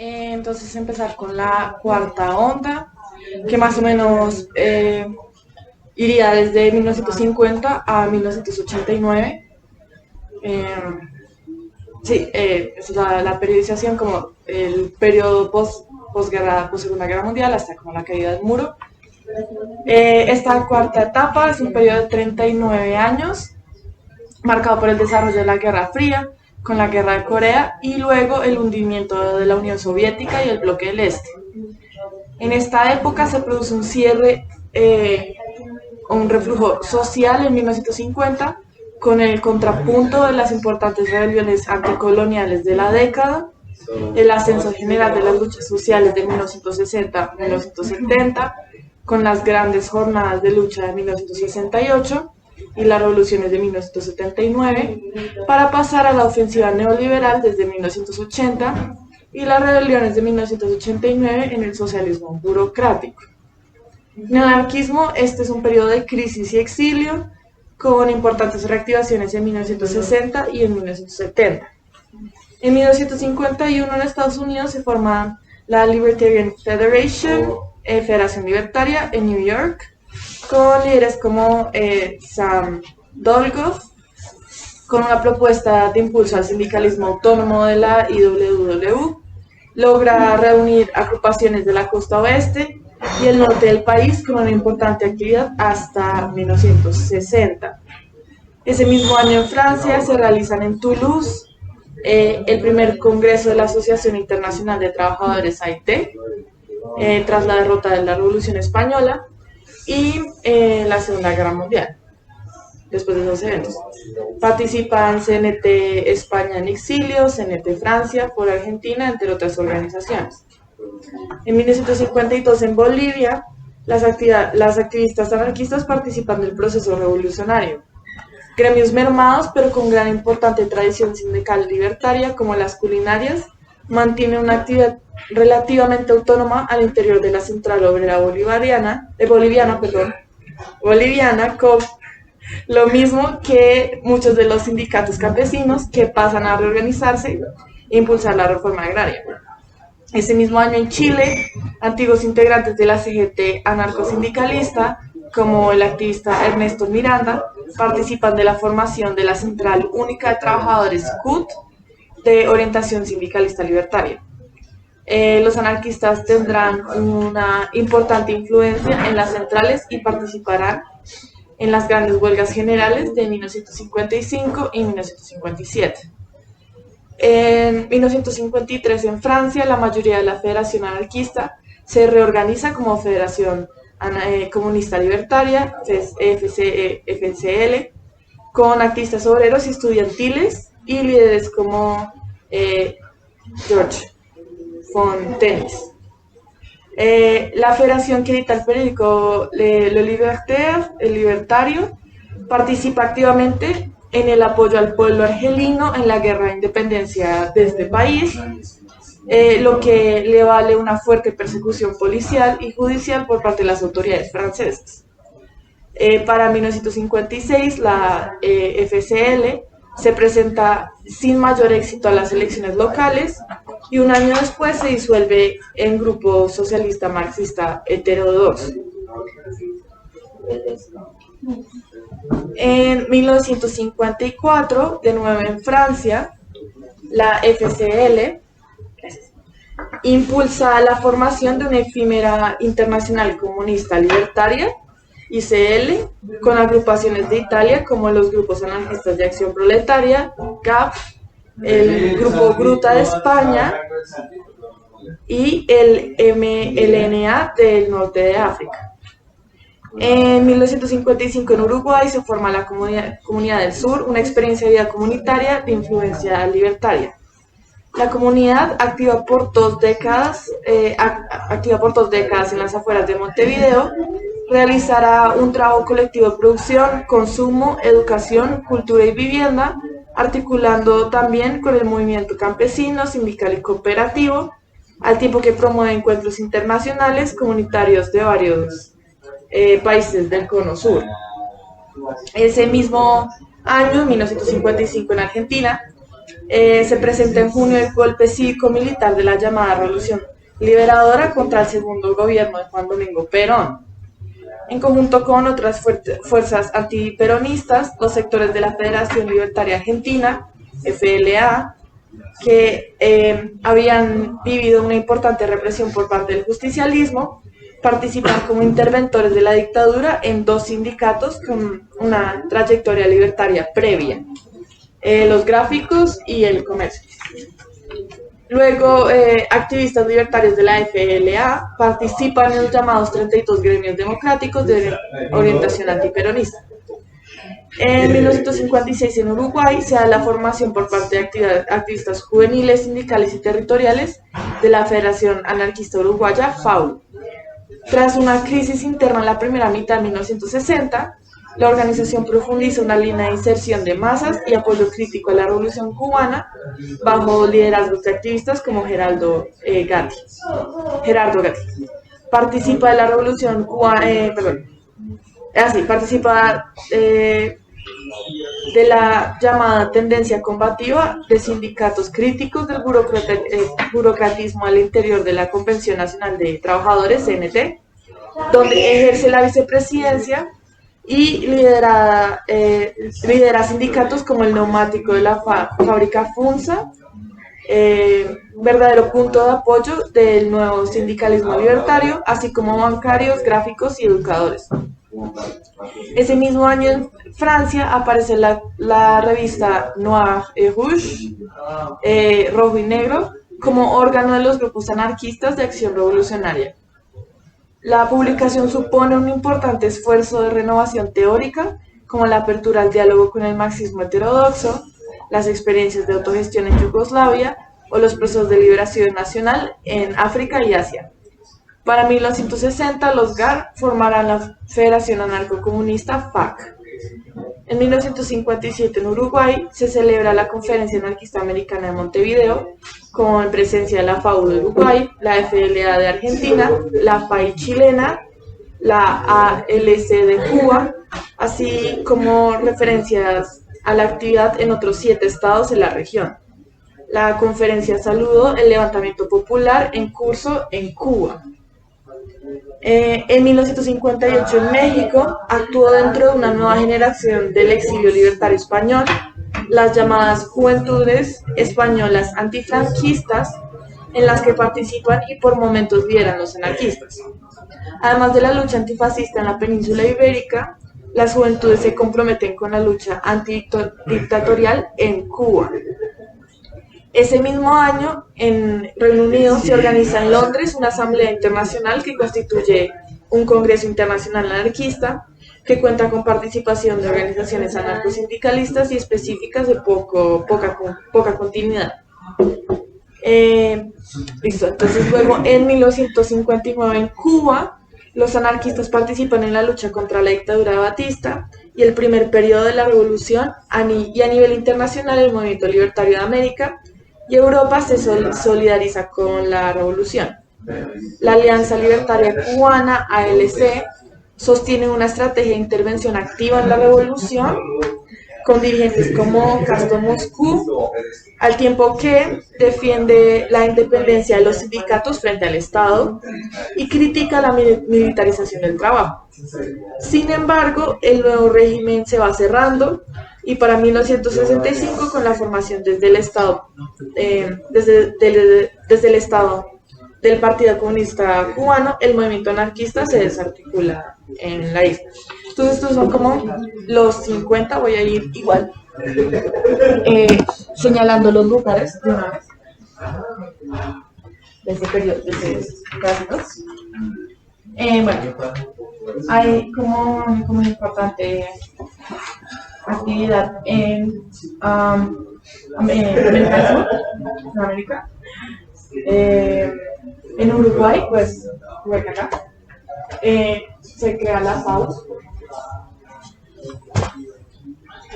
Entonces empezar con la cuarta onda, que más o menos iría desde 1950 a 1989. Eh, sí, esa es la periodización como el periodo posguerra, post Segunda Guerra Mundial hasta como la caída del muro. Esta cuarta etapa es un periodo de 39 años, marcado por el desarrollo de la Guerra Fría, con la Guerra de Corea y luego el hundimiento de la Unión Soviética y el bloque del Este. En esta época se produce un cierre, un reflujo social en 1950 con el contrapunto de las importantes rebeliones anticoloniales de la década, el ascenso general de las luchas sociales de 1960 a 1970, con las grandes jornadas de lucha de 1968 y las revoluciones de 1979, para pasar a la ofensiva neoliberal desde 1980 y las rebeliones de 1989 en el socialismo burocrático. En el anarquismo, este es un periodo de crisis y exilio, con importantes reactivaciones en 1960 y en 1970. En 1951 en Estados Unidos se forma la Libertarian Federation, Federación Libertaria, en New York, con líderes como Sam Dolgoff, con una propuesta de impulso al sindicalismo autónomo de la IWW. Logra reunir agrupaciones de la costa oeste y el norte del país con una importante actividad hasta 1960. Ese mismo año en Francia se realizan en Toulouse el primer congreso de la Asociación Internacional de Trabajadores AIT, tras la derrota de la Revolución Española y la Segunda Guerra Mundial. Después de esos eventos, participan CNT España en exilio, CNT Francia, por Argentina, entre otras organizaciones. En 1952 en Bolivia, las activistas anarquistas participan del proceso revolucionario. Gremios mermados, pero con gran importante tradición sindical libertaria, como las culinarias, mantienen una actividad relativamente autónoma al interior de la Central Obrera Boliviana, con lo mismo que muchos de los sindicatos campesinos que pasan a reorganizarse e impulsar la reforma agraria. Ese mismo año en Chile, antiguos integrantes de la CGT anarcosindicalista, como el activista Ernesto Miranda, participan de la formación de la Central Única de Trabajadores CUT de orientación sindicalista libertaria. Los anarquistas tendrán una importante influencia en las centrales y participarán en las grandes huelgas generales de 1955 y 1957. En 1953 en Francia, la mayoría de la Federación Anarquista se reorganiza como Federación Comunista Libertaria, FCL, con activistas obreros y estudiantiles y líderes como George Fontenis. La federación que edita el periódico Le Libertaire, el Libertario, participa activamente en el apoyo al pueblo argelino en la guerra de independencia de este país, lo que le vale una fuerte persecución policial y judicial por parte de las autoridades francesas. Para 1956, la FCL se presenta sin mayor éxito a las elecciones locales y un año después se disuelve en Grupo Socialista Marxista Heterodoxo. En 1954, de nuevo en Francia, la FCL impulsa la formación de una efímera internacional comunista libertaria, ICL, con agrupaciones de Italia como los grupos anarquistas de acción proletaria, GAP, el grupo Gruta de España y el MLNA del norte de África. En 1955 en Uruguay se forma la Comunidad del Sur, una experiencia de vida comunitaria de influencia libertaria. La comunidad, activa por dos décadas en las afueras de Montevideo, realizará un trabajo colectivo de producción, consumo, educación, cultura y vivienda, articulando también con el movimiento campesino, sindical y cooperativo, al tiempo que promueve encuentros internacionales comunitarios de varios países del Cono Sur. Ese mismo año, en 1955, en Argentina, Se presenta en junio el golpe cívico-militar de la llamada Revolución Liberadora contra el segundo gobierno de Juan Domingo Perón. En conjunto con otras fuerzas antiperonistas, los sectores de la Federación Libertaria Argentina, FLA, que habían vivido una importante represión por parte del justicialismo, participan como interventores de la dictadura en dos sindicatos con una trayectoria libertaria previa, los gráficos y el comercio. Luego, activistas libertarios de la FLA participan en los llamados 32 gremios democráticos de orientación antiperonista. En 1956 en Uruguay se da la formación por parte de activistas juveniles, sindicales y territoriales de la Federación Anarquista Uruguaya, FAU. Tras una crisis interna en la primera mitad de 1960, la organización profundiza una línea de inserción de masas y apoyo crítico a la Revolución Cubana bajo liderazgos de activistas como Gerardo Gatti. Participa de la Revolución Cubana, participa de la llamada tendencia combativa de sindicatos críticos del burocratismo al interior de la Convención Nacional de Trabajadores, CNT, donde ejerce la vicepresidencia y lidera sindicatos como el neumático de la fábrica Funza, verdadero punto de apoyo del nuevo sindicalismo libertario, así como bancarios, gráficos y educadores. Ese mismo año en Francia aparece la revista Noir et Rouge, Rojo y Negro, como órgano de los grupos anarquistas de acción revolucionaria. La publicación supone un importante esfuerzo de renovación teórica, como la apertura al diálogo con el marxismo heterodoxo, las experiencias de autogestión en Yugoslavia o los procesos de liberación nacional en África y Asia. Para 1960, los GAR formarán la Federación Anarcocomunista FAC. En 1957, en Uruguay, se celebra la Conferencia Anarquista Americana de Montevideo, con presencia de la FAU de Uruguay, la FLA de Argentina, la FAI chilena, la ALC de Cuba, así como referencias a la actividad en otros 7 estados en la región. La conferencia saludó el levantamiento popular en curso en Cuba. En 1958 en México actuó dentro de una nueva generación del exilio libertario español, las llamadas Juventudes Españolas Antifranquistas, en las que participan y por momentos lideran los anarquistas. Además de la lucha antifascista en la península ibérica, las juventudes se comprometen con la lucha antidictatorial en Cuba. Ese mismo año, en Reino Unido, se organiza en Londres una asamblea internacional que constituye un congreso internacional anarquista que cuenta con participación de organizaciones anarcosindicalistas y específicas de poca continuidad. Entonces luego en 1959 en Cuba, los anarquistas participan en la lucha contra la dictadura de Batista y el primer periodo de la revolución, y a nivel internacional el movimiento libertario de América y Europa se solidariza con la revolución. La Alianza Libertaria Cubana, ALC, sostiene una estrategia de intervención activa en la revolución, con dirigentes como Castro Moscú, al tiempo que defiende la independencia de los sindicatos frente al Estado y critica la militarización del trabajo. Sin embargo, el nuevo régimen se va cerrando y para 1965, con la formación desde el Estado del Partido Comunista Cubano, el movimiento anarquista se desarticula en la isla. Entonces estos son como los 50, voy a ir igual señalando los lugares de una vez de ese periodo, de esos gráficos. Bueno, hay como importante actividad en América del Sur, en América. En Uruguay, pues, igual que acá, se crea la FAU.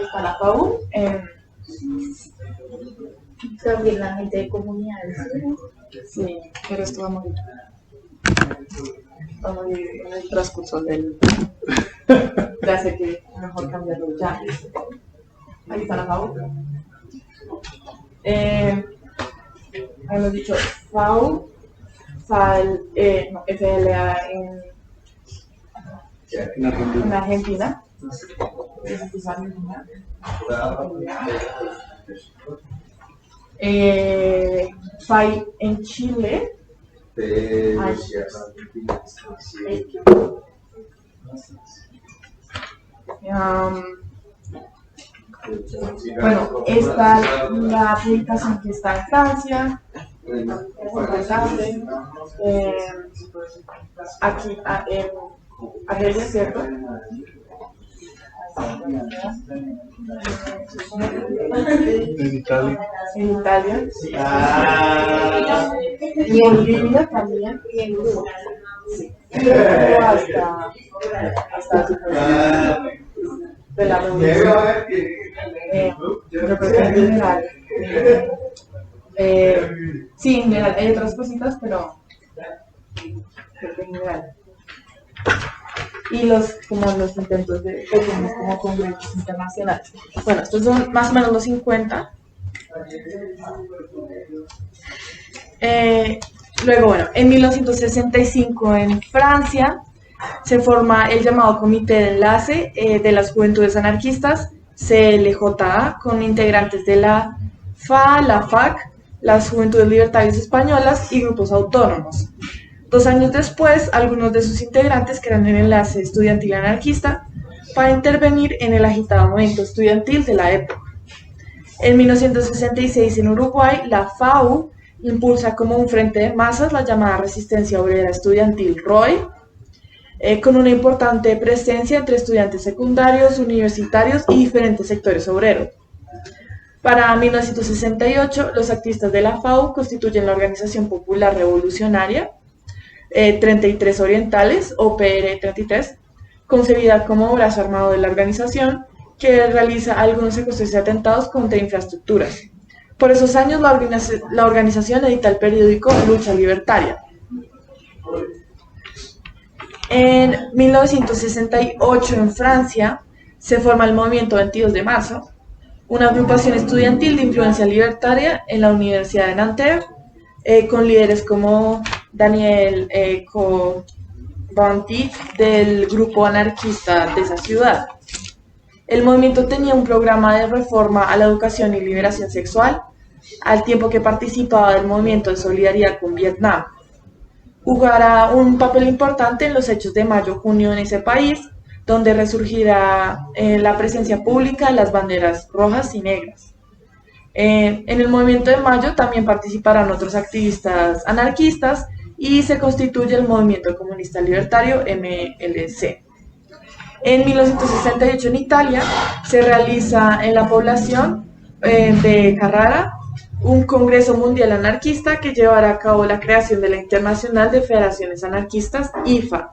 Está la FAU. También la gente de comunidades. Sí, pero esto va a morir. Va a morir en el transcurso del. Ya sé que mejor cambiarlo ya. Ahí está la FAU. Hemos dicho FAU, no, FLA en Argentina. FAI en Chile. Bueno, esta es la publicación que está en Francia. Es interesante. Aquí, Argelia, ¿cierto? En Italia. En Italia. Y en Libia también. Y en Cuba. Sí. De la revolución. Pero en general. Sí, en general hay otras cositas, pero en general. Y los intentos de pequeños como congresos internacionales. Bueno, estos son más o menos los 50. Luego, bueno, en 1965 en Francia se forma el llamado Comité de Enlace de las Juventudes Anarquistas, CLJA, con integrantes de la FA, la FAC, las Juventudes Libertarias Españolas y grupos autónomos. 2 años después, algunos de sus integrantes crean el enlace estudiantil anarquista para intervenir en el agitado movimiento estudiantil de la época. En 1966 en Uruguay, la FAU impulsa como un frente de masas la llamada Resistencia Obrera Estudiantil ROE, con una importante presencia entre estudiantes secundarios, universitarios y diferentes sectores obreros. Para 1968, los activistas de la FAU constituyen la Organización Popular Revolucionaria 33 Orientales, o PR33, concebida como brazo armado de la organización, que realiza algunos secuestros y atentados contra infraestructuras. Por esos años, la organización edita el periódico Lucha Libertaria. En 1968, en Francia, se forma el movimiento 22 de marzo, una agrupación estudiantil de influencia libertaria en la Universidad de Nanterre, con líderes como Daniel Cohn-Bendit del grupo anarquista de esa ciudad. El movimiento tenía un programa de reforma a la educación y liberación sexual, al tiempo que participaba del movimiento de solidaridad con Vietnam. Jugará un papel importante en los hechos de mayo-junio en ese país, donde resurgirá la presencia pública de las banderas rojas y negras. En el movimiento de mayo también participarán otros activistas anarquistas y se constituye el Movimiento Comunista Libertario MLC. En 1968 en Italia se realiza en la población de Carrara un Congreso Mundial Anarquista que llevará a cabo la creación de la Internacional de Federaciones Anarquistas, IFA,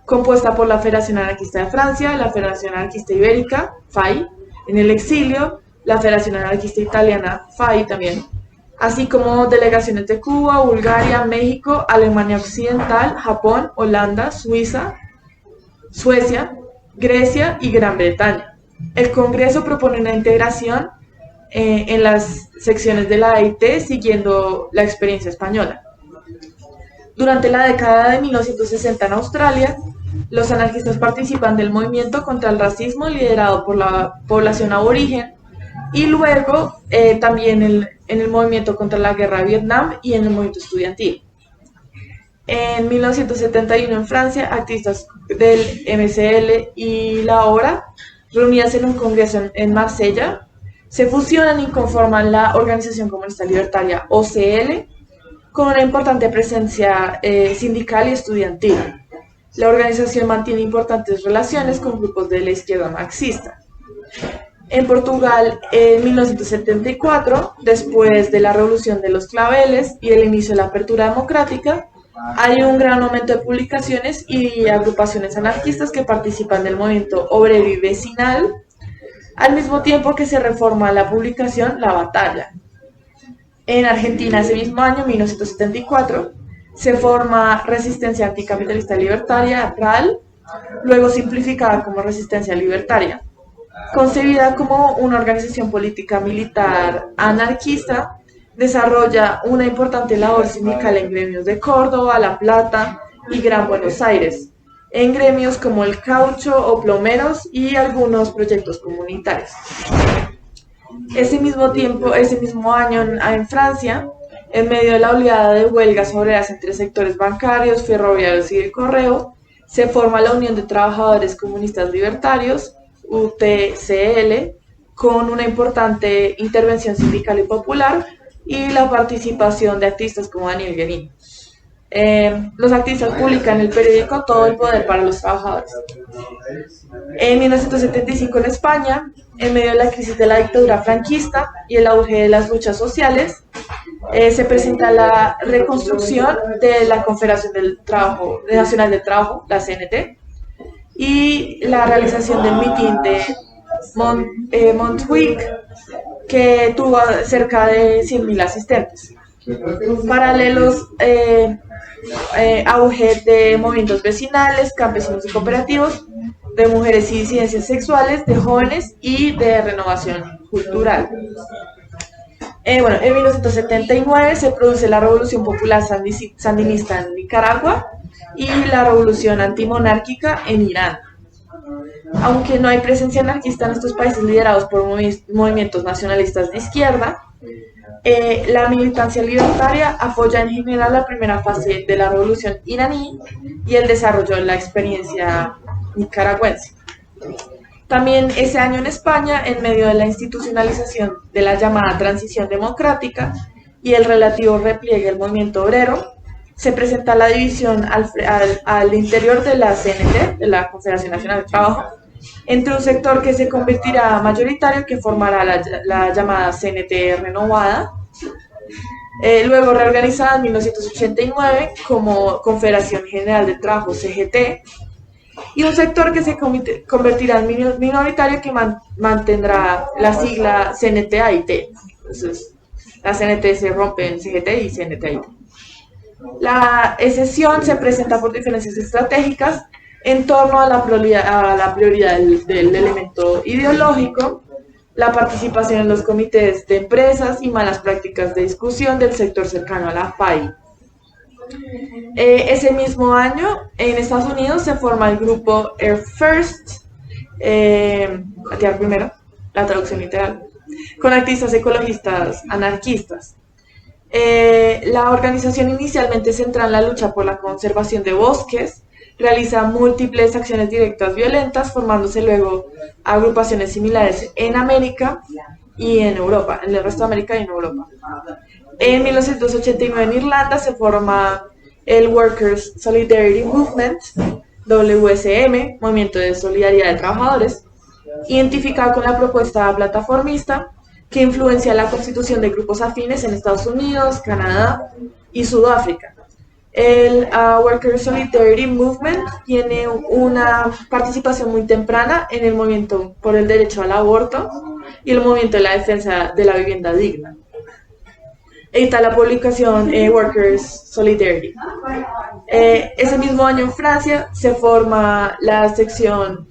compuesta por la Federación Anarquista de Francia, la Federación Anarquista Ibérica, FAI, en el exilio, la Federación Anarquista Italiana, FAI también, así como delegaciones de Cuba, Bulgaria, México, Alemania Occidental, Japón, Holanda, Suiza, Suecia, Grecia y Gran Bretaña. El Congreso propone una integración en las secciones de la AIT siguiendo la experiencia española. Durante la década de 1960 en Australia, los anarquistas participan del movimiento contra el racismo liderado por la población aborigen y luego también en el movimiento contra la guerra de Vietnam y en el movimiento estudiantil. En 1971 en Francia, activistas del MCL y la ORA, reunidas en un congreso en Marsella, se fusionan y conforman la Organización Comunista Libertaria, OCL, con una importante presencia sindical y estudiantil. La organización mantiene importantes relaciones con grupos de la izquierda marxista. En Portugal, en 1974, después de la Revolución de los Claveles y el inicio de la apertura democrática, hay un gran aumento de publicaciones y agrupaciones anarquistas que participan del movimiento obrero y vecinal, al mismo tiempo que se reforma la publicación La Batalla. En Argentina, ese mismo año, 1974, se forma Resistencia Anticapitalista Libertaria, RAL, luego simplificada como Resistencia Libertaria. Concebida como una organización política militar anarquista, desarrolla una importante labor sindical en gremios de Córdoba, La Plata y Gran Buenos Aires, en gremios como el caucho o plomeros y algunos proyectos comunitarios. Ese mismo año en Francia, en medio de la oleada de huelgas obreras entre sectores bancarios, ferroviarios y del correo, se forma la Unión de Trabajadores Comunistas Libertarios, UTCL, con una importante intervención sindical y popular y la participación de artistas como Daniel Guerin. Los activistas publican el periódico Todo el Poder para los Trabajadores. En 1975 en España, en medio de la crisis de la dictadura franquista y el auge de las luchas sociales, se presenta la reconstrucción de la Confederación Nacional del Trabajo, la CNT, y la realización del mitin de Montjuic, que tuvo cerca de 100.000 asistentes. Paralelos, auge de movimientos vecinales, campesinos y cooperativos, de mujeres y disidencias sexuales, de jóvenes y de renovación cultural. En 1979 se produce la Revolución Popular Sandinista en Nicaragua y la Revolución Antimonárquica en Irán. Aunque no hay presencia anarquista en estos países liderados por movimientos nacionalistas de izquierda, la militancia libertaria apoya en general la primera fase de la revolución iraní y el desarrollo de la experiencia nicaragüense. También ese año en España, en medio de la institucionalización de la llamada transición democrática y el relativo repliegue del movimiento obrero, se presenta la división al interior de la CNT, de la Confederación Nacional del Trabajo, entre un sector que se convertirá mayoritario, que formará la llamada CNT renovada, luego reorganizada en 1989 como Confederación General del Trabajo, CGT, y un sector que se convertirá en minoritario, que mantendrá la sigla CNT-AIT. Entonces, la CNT se rompe en CGT y CNT-AIT. La escisión se presenta por diferencias estratégicas en torno a la prioridad del elemento ideológico, la participación en los comités de empresas y malas prácticas de discusión del sector cercano a la FAI. Ese mismo año, en Estados Unidos, se forma el grupo Air First, la tierra primero, la traducción literal, con activistas ecologistas anarquistas. La organización, inicialmente centrada en la lucha por la conservación de bosques, realiza múltiples acciones directas violentas, formándose luego agrupaciones similares en América y en Europa, en el resto de América y en Europa. En 1989 en Irlanda se forma el Workers' Solidarity Movement, WSM, Movimiento de Solidaridad de Trabajadores, identificado con la propuesta plataformista que influencia la constitución de grupos afines en Estados Unidos, Canadá y Sudáfrica. El Workers' Solidarity Movement tiene una participación muy temprana en el movimiento por el derecho al aborto y el movimiento de la defensa de la vivienda digna. Edita la publicación Workers' Solidarity. Ese mismo año en Francia se forma la sección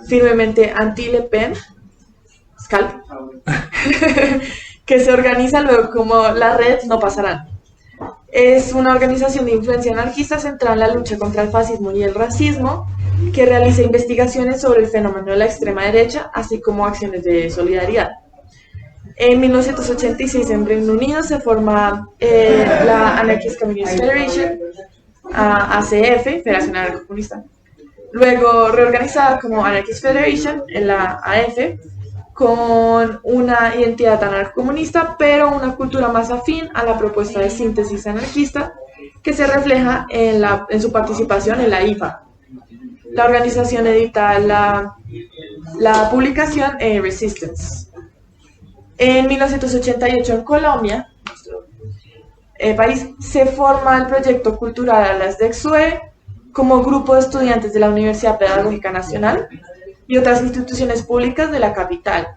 firmemente anti-Le Pen, Scalp, que se organiza luego como la Red No Pasarán. Es una organización de influencia anarquista centrada en la lucha contra el fascismo y el racismo, que realiza investigaciones sobre el fenómeno de la extrema derecha, así como acciones de solidaridad. En 1986 en Reino Unido se forma la Anarchist Communist Federation, ACF, Federación Anarco Comunista. Luego reorganizada como Anarchist Federation, en la AF, con una identidad anarcocomunista, pero una cultura más afín a la propuesta de síntesis anarquista, que se refleja en su participación en la IFA. La organización edita la publicación Resistance. En 1988 en Colombia, nuestro país, se forma el proyecto cultural Alas de Exue como grupo de estudiantes de la Universidad Pedagógica Nacional y otras instituciones públicas de la capital.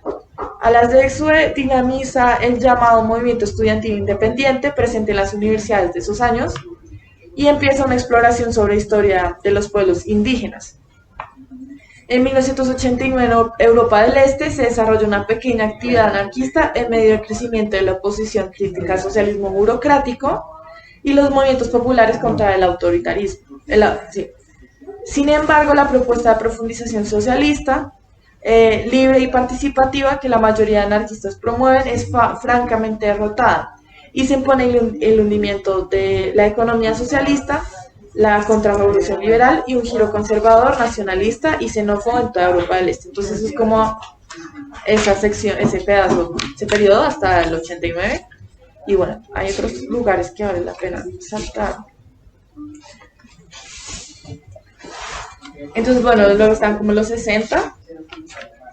Alas de Exue dinamiza el llamado movimiento estudiantil independiente presente en las universidades de esos años y empieza una exploración sobre la historia de los pueblos indígenas. En 1989 en Europa del Este se desarrolló una pequeña actividad anarquista en medio del crecimiento de la oposición crítica al socialismo burocrático y los movimientos populares contra el autoritarismo. Sí. Sin embargo, la propuesta de profundización socialista, libre y participativa que la mayoría de anarquistas promueven es francamente derrotada y se impone el hundimiento de la economía socialista, la contrarrevolución liberal y un giro conservador, nacionalista y xenófobo en toda Europa del Este. Entonces es como esa sección, ese pedazo, ese periodo hasta el 89. Y bueno, hay otros lugares que vale la pena saltar. Entonces, bueno, luego están como los 60,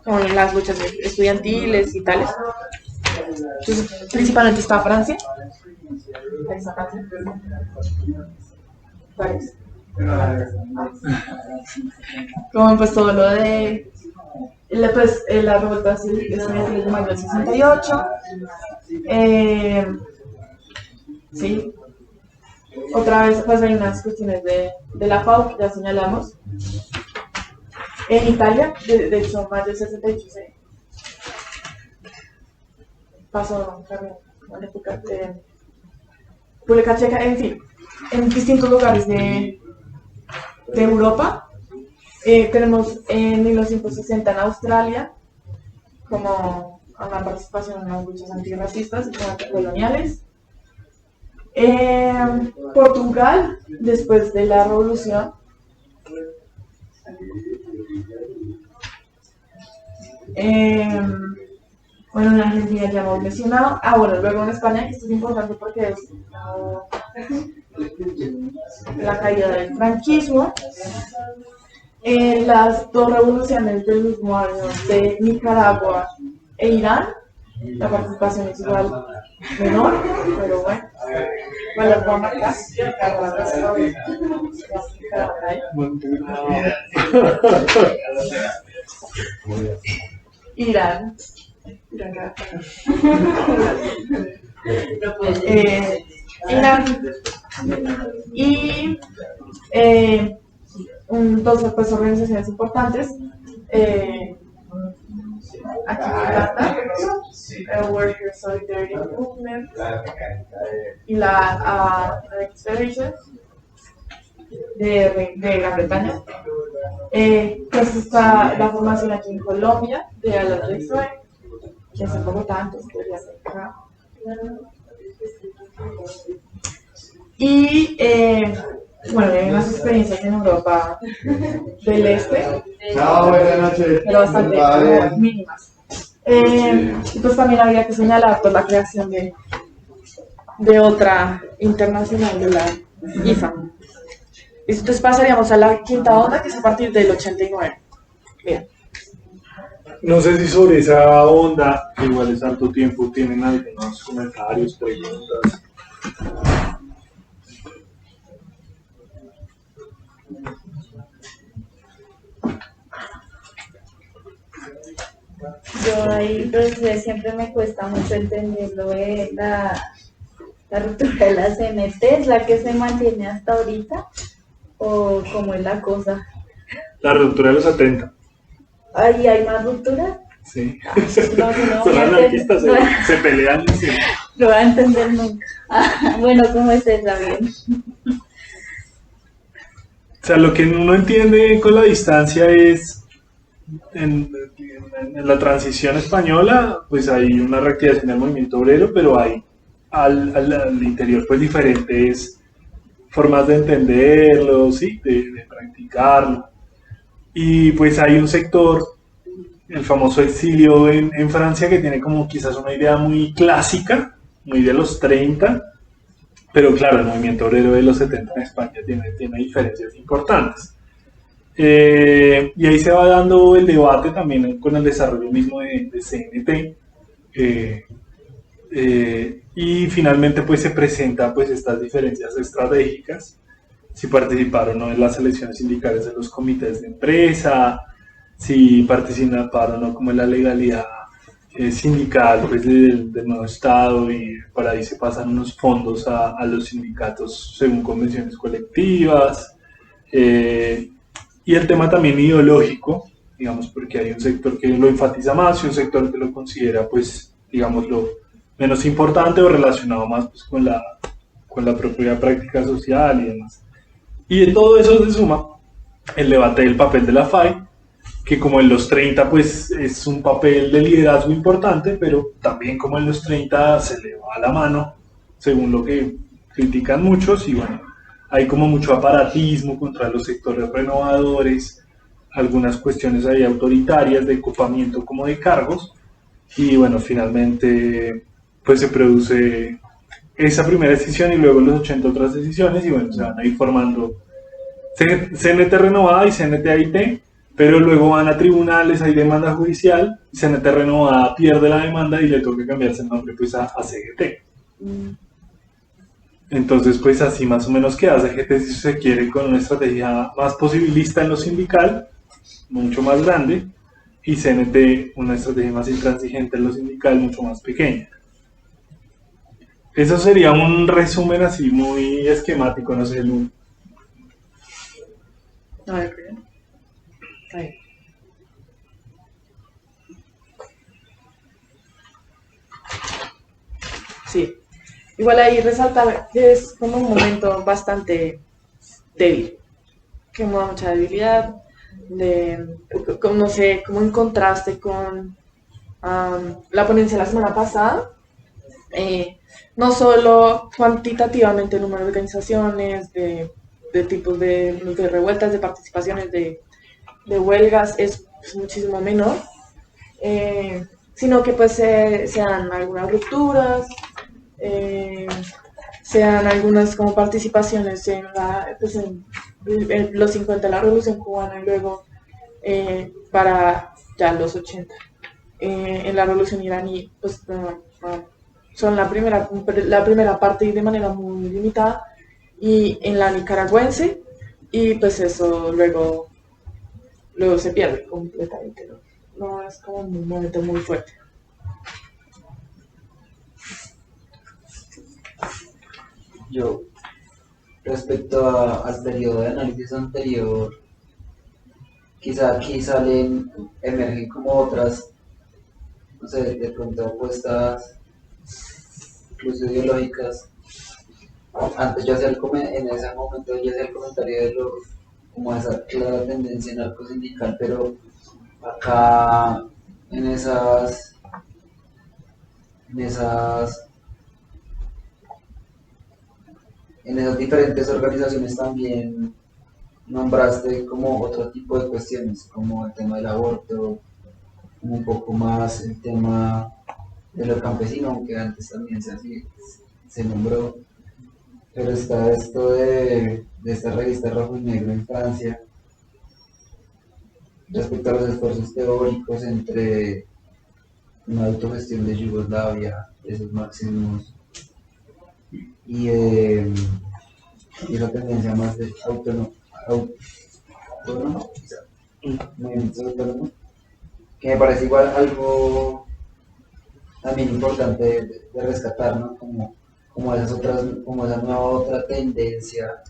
con las luchas estudiantiles y tales. Entonces, principalmente está Francia. Como pues todo lo de la revuelta estudiantil de mayo del 68. Sí. Otra vez pues hay unas cuestiones de la FAO que ya señalamos. En Italia, de hecho, mayo del 68 pasó la época de República Checa, en fin, en distintos lugares de Europa. Tenemos en 1960 en Australia como una participación en las luchas antirracistas y anticoloniales. Portugal, después de la revolución, bueno, en Argentina ya hemos mencionado. Bueno, luego en España, esto es importante porque es la caída del franquismo. Las dos revoluciones del mismo año de Nicaragua e Irán, la participación es igual menor, pero bueno, las voy a marcar. Irán. Irán y dos pues, organizaciones importantes. Aquí está Worker Solidarity Movement y la Expedition de Gran Bretaña. Pues está la formación aquí en Colombia de Alan Rexroy, que hace poco tanto podría ser acá. Y bueno, hay unas experiencias en Europa del Este, pero bastante mínimas. Y pues también habría que señalar pues, la creación de otra internacional de la IFA. Entonces pasaríamos a la quinta onda, que es a partir del 89. Bien. No sé si sobre esa onda, que igual es harto tiempo, tienen algunos comentarios, preguntas. Yo ahí, pues, siempre me cuesta mucho entender lo de la ruptura de la CNT, ¿es la que se mantiene hasta ahorita? ¿O cómo es la cosa? La ruptura de los 70. ¿Ahí hay más rupturas? Sí. No, Son anarquistas, se pelean. Sí. No va a entender nunca. Bueno, ¿cómo es esa bien? O sea, lo que uno entiende con la distancia es, en la transición española, pues hay una reactivación del movimiento obrero, pero hay al interior pues diferentes formas de entenderlo, ¿sí? de practicarlo. Y pues hay un sector, el famoso exilio en Francia, que tiene como quizás una idea muy clásica, muy de los 30, pero claro, el movimiento obrero de los 70 en España tiene diferencias importantes. Y ahí se va dando el debate también con el desarrollo mismo de CNT. Y finalmente pues se presentan pues estas diferencias estratégicas, si participaron o no en las elecciones sindicales de los comités de empresa, si participaron o no como en la legalidad sindical pues del nuevo estado, y por ahí se pasan unos fondos a los sindicatos según convenciones colectivas, y el tema también ideológico, digamos, porque hay un sector que lo enfatiza más y un sector que lo considera, pues, digamos, lo menos importante o relacionado más pues, con la propia práctica social y demás. Y de todo eso se suma el debate del papel de la FAI, que como en los 30 pues es un papel de liderazgo importante, pero también como en los 30 se le va a la mano, según lo que critican muchos, y bueno, hay como mucho aparatismo contra los sectores renovadores, algunas cuestiones ahí autoritarias de copamiento como de cargos, y bueno, finalmente pues se produce esa primera decisión y luego en los 80 otras decisiones, y bueno, se van a ir formando CNT renovada y CNT AIT, pero luego van a tribunales, hay demanda judicial, CNT renovada pierde la demanda y le toca cambiarse el nombre pues a CGT. Entonces pues así más o menos queda CGT si se quiere con una estrategia más posibilista en lo sindical, mucho más grande, y CNT una estrategia más intransigente en lo sindical, mucho más pequeña. Eso sería un resumen así muy esquemático, no sé, Lu. A ver, ahí. Sí. Igual ahí resaltar que es como un momento bastante débil, que muestra mucha debilidad, como, no sé, como en contraste con la ponencia de la semana pasada, no solo cuantitativamente el número de organizaciones, de tipos de revueltas, de participaciones, de huelgas es pues, muchísimo menor, sino que pues se dan algunas rupturas, se dan algunas como participaciones pues en los 50 de la Revolución Cubana y luego para ya los 80. En la Revolución iraní pues son la primera parte y de manera muy limitada, y en la nicaragüense, y pues eso luego se pierde completamente, no es como un momento muy fuerte. Yo, respecto al periodo de análisis anterior, quizá aquí emergen como otras, no sé, de pronto opuestas, incluso ideológicas. Antes yo hacía en ese momento yo hacía el comentario de como esa clara tendencia narcosindical, pero acá en esas, en esas, en esas diferentes organizaciones también nombraste como otro tipo de cuestiones, como el tema del aborto, como un poco más el tema de lo campesino, aunque antes también se nombró, pero está esto de esta revista Rojo y Negro en Francia, respecto a los esfuerzos teóricos entre una autogestión de Yugoslavia, esos máximos, y esa tendencia más de movimientos autónomos, que me parece igual algo también importante de rescatar, ¿no? Como esas otras, como esa nueva otra tendencia,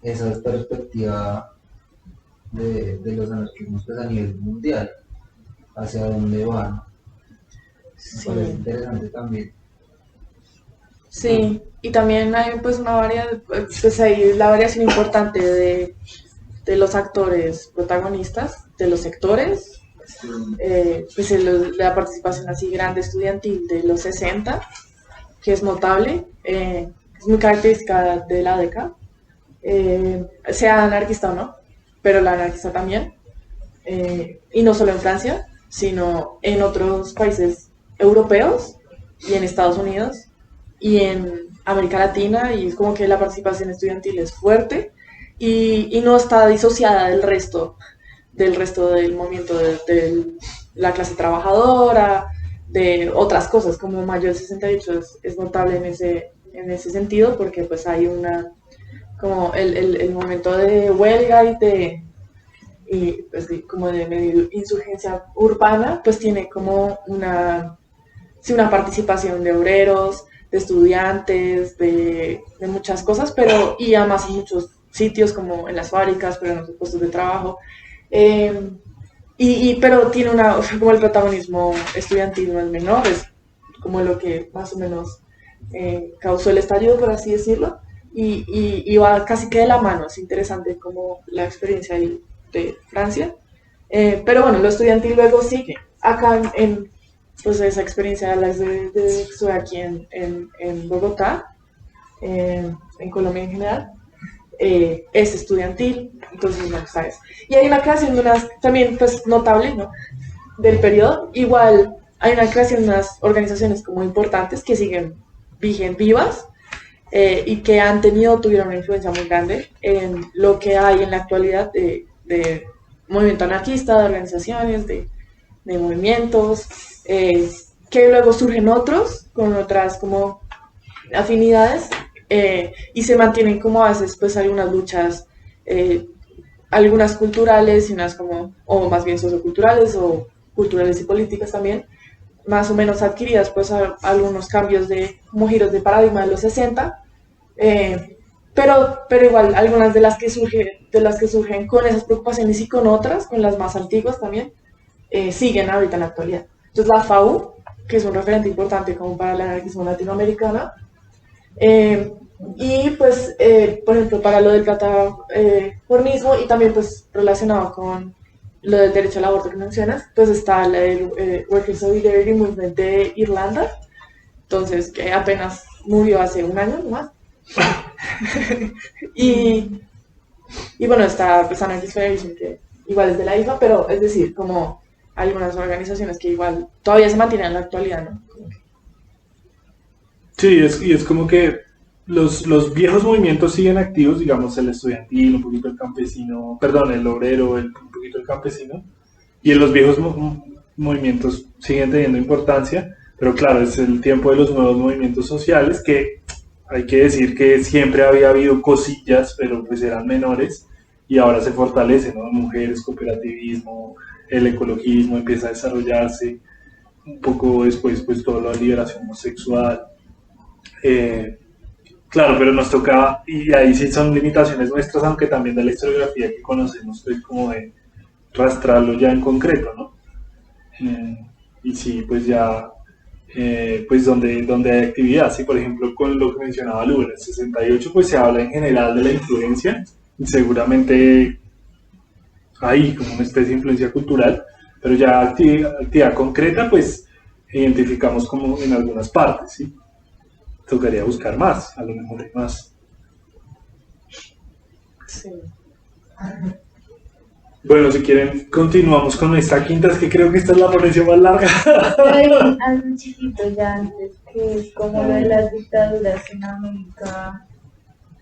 esa perspectiva de los anarquismos pues, a nivel mundial, hacia dónde van. Sí. Me parece interesante también. Sí, y también hay pues pues hay la variación importante de los actores protagonistas, de los sectores, pues la participación así grande estudiantil de los 60, que es notable, es muy característica de la década, sea anarquista o no, pero la anarquista también, y no solo en Francia, sino en otros países europeos y en Estados Unidos y en América Latina, y es como que la participación estudiantil es fuerte y no está disociada del resto del movimiento de la clase trabajadora, de otras cosas, como Mayo del 68 es notable en ese sentido, porque pues hay como el momento de huelga y pues como de medio insurgencia urbana, pues tiene como una participación de obreros, de estudiantes, de muchas cosas, pero y además muchos sitios como en las fábricas, pero en otros puestos de trabajo. Pero tiene como el protagonismo estudiantil no es menor, es como lo que más o menos causó el estallido, por así decirlo, y va casi que de la mano, es interesante como la experiencia ahí de Francia. Pero bueno, lo estudiantil luego sigue. Acá pues esa experiencia estoy aquí en Bogotá, en Colombia en general, es estudiantil, entonces no sabes. Y hay una creación de unas, también pues notable, ¿no? Del periodo, igual hay una creación de unas organizaciones como importantes que siguen vivas y que tuvieron una influencia muy grande en lo que hay en la actualidad de movimiento anarquista, de organizaciones, de movimientos, que luego surgen otros con otras como afinidades y se mantienen como a veces pues algunas luchas, algunas culturales y unas como, o más bien socioculturales o culturales y políticas también, más o menos adquiridas pues algunos cambios como giros de paradigma de los 60, pero igual algunas de las que surgen con esas preocupaciones y con otras, con las más antiguas también, siguen ahorita en la actualidad. Entonces la FAU, que es un referente importante como para el anarquismo latinoamericano, y pues, por ejemplo, para lo del plataformismo y también pues relacionado con lo del derecho al aborto que mencionas, pues está el Workers' Solidarity Movement de Irlanda, entonces que apenas murió hace un año más. y, y bueno, está pues Anarchist Federation, que igual es de la isla, pero es decir, como algunas organizaciones que igual todavía se mantienen en la actualidad, ¿no? Sí, y es como que los viejos movimientos siguen activos, digamos el estudiantil, un poquito el campesino, perdón, el obrero, un poquito el campesino, y en los viejos movimientos siguen teniendo importancia, pero claro, es el tiempo de los nuevos movimientos sociales que hay que decir que siempre había habido cosillas, pero pues eran menores y ahora se fortalece, ¿no? Mujeres, cooperativismo, el ecologismo empieza a desarrollarse, un poco después pues toda la liberación sexual. Eh, claro, pero nos tocaba, y ahí sí son limitaciones nuestras, aunque también de la historiografía que conocemos, pues como de rastrarlo ya en concreto, ¿no? Y sí, pues ya, pues donde hay actividad, sí, por ejemplo, con lo que mencionaba Lu, en el 68, pues se habla en general de la influencia, y seguramente hay como una especie de influencia cultural, pero ya actividad concreta, pues identificamos como en algunas partes, ¿sí? Tocaría buscar más, a lo mejor hay más. Sí. Bueno, si quieren, continuamos con esta quinta, es que creo que esta es la ponencia más larga. Hay algo chiquito ya antes, que es como lo de las dictaduras en América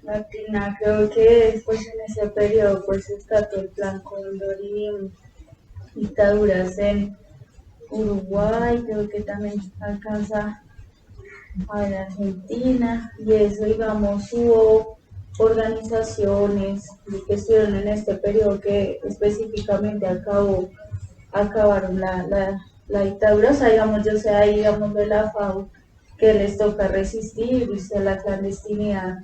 Latina. Creo que pues en ese periodo pues está todo el plan Cóndor y dictaduras en Uruguay, creo que también alcanza a ver Argentina, y eso digamos hubo organizaciones que estuvieron en este periodo que específicamente acabaron la dictadura. O sea, digamos, yo sé ahí, digamos, de la FAO, que les toca resistir, irse a la clandestinidad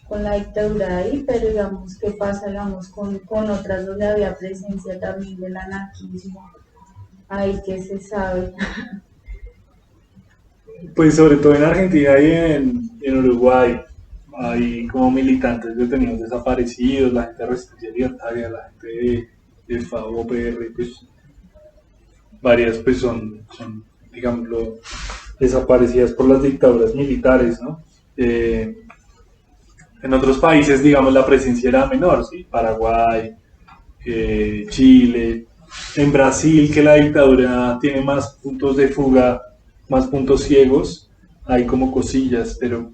con la dictadura ahí, pero digamos, ¿qué pasa, digamos, con otras donde había presencia también del anarquismo? Ahí que se sabe. Pues sobre todo en Argentina y en Uruguay hay como militantes detenidos desaparecidos, la gente de Resistencia Libertaria, la gente de FAO, PR, pues varias pues son digámoslo, desaparecidas por las dictaduras militares, ¿no? En otros países, digamos, la presencia era menor, ¿sí? Paraguay, Chile, en Brasil, que la dictadura tiene más puntos de fuga, más puntos ciegos, hay como cosillas, pero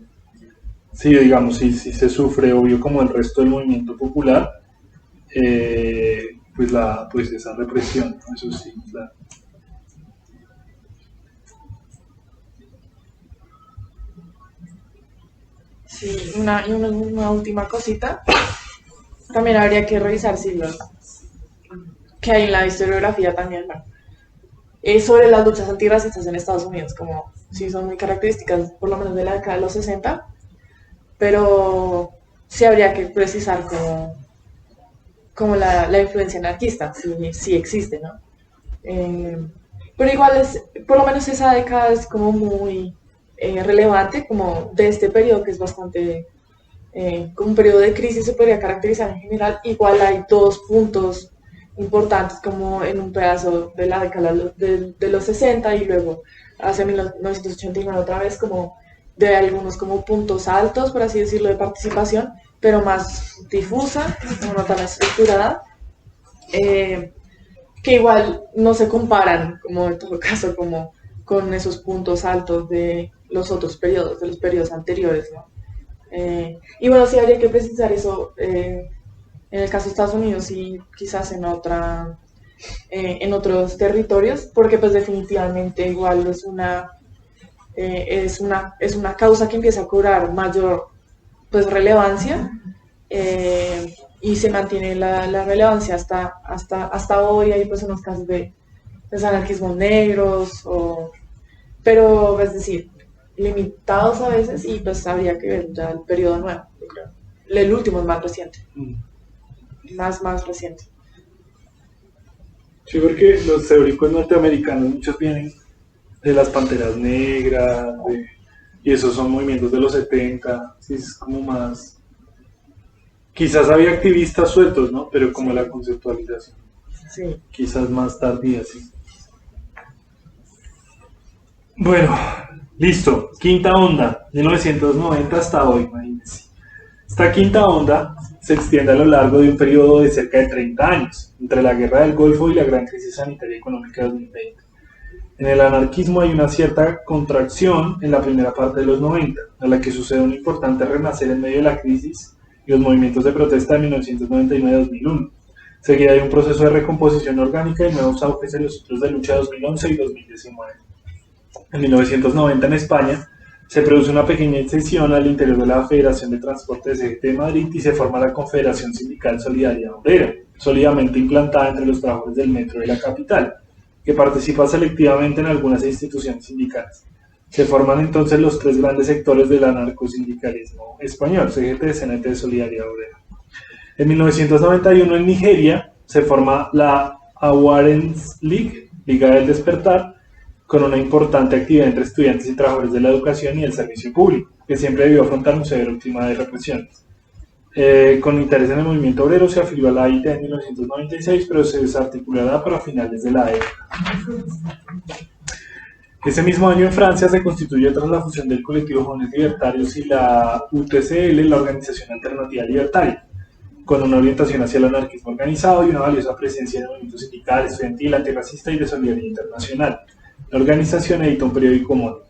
sí, digamos, sí se sufre, obvio, como el resto del movimiento popular, pues esa represión, ¿no? Eso sí, claro. Sí, una última cosita. También habría que revisar si que hay en la historiografía también, ¿no? Sobre las luchas antirracistas en Estados Unidos, como sí son muy características, por lo menos de la década de los 60, pero sí habría que precisar como la influencia anarquista, si existe, ¿no? Eh, pero igual por lo menos esa década es como muy relevante, como de este periodo que es bastante, como un periodo de crisis se podría caracterizar en general. Igual hay dos puntos importantes como en un pedazo de la década de los 60 y luego hacia 1989 otra vez como de algunos como puntos altos, por así decirlo, de participación, pero más difusa, no tan estructurada. Eh, que igual no se comparan, como en todo caso, como con esos puntos altos de los otros periodos, de los periodos anteriores, ¿no? Y bueno, sí habría que precisar eso en el caso de Estados Unidos y quizás en otros territorios, porque pues definitivamente igual es una causa que empieza a cobrar mayor pues relevancia y se mantiene la relevancia hasta hoy. Hay pues unos casos de anarquismos negros, pero es decir, limitados a veces y pues habría que ver ya el periodo nuevo, yo creo. El último es más reciente, más reciente. Sí, porque los teóricos norteamericanos, muchos vienen de las Panteras Negras, y esos son movimientos de los 70, sí, es como más... Quizás había activistas sueltos, ¿no? Pero como la conceptualización, Sí. quizás más tardía, sí. Bueno, listo. Quinta onda, 1990 hasta hoy, imagínense. Esta quinta onda se extiende a lo largo de un periodo de cerca de 30 años, entre la Guerra del Golfo y la gran crisis sanitaria y económica de 2020. En el anarquismo hay una cierta contracción en la primera parte de los 90, a la que sucede un importante renacer en medio de la crisis y los movimientos de protesta de 1999-2001. Seguida de un proceso de recomposición orgánica y nuevos auges en los ciclos de lucha de 2011 y 2019. En 1990 en España se produce una pequeña incisión al interior de la Federación de Transporte de CGT de Madrid y se forma la Confederación Sindical Solidaria Obrera, sólidamente implantada entre los trabajadores del metro de la capital, que participa selectivamente en algunas instituciones sindicales. Se forman entonces los tres grandes sectores del anarcosindicalismo español, CGT, CNT, Solidaridad Obrera. En 1991 en Nigeria se forma la Awareness League, Liga del Despertar, con una importante actividad entre estudiantes y trabajadores de la educación y el servicio público, que siempre debió afrontar un severo clima de represiones. Con interés en el movimiento obrero se afilió a la AIT en 1996, pero se desarticulará para finales de la época. Ese mismo año en Francia se constituye tras la fusión del colectivo Jóvenes Libertarios y la UTCL, la Organización Alternativa Libertaria, con una orientación hacia el anarquismo organizado y una valiosa presencia en el movimiento sindical, estudiantil, antirracista y de solidaridad internacional. La organización edita un periódico homónimo.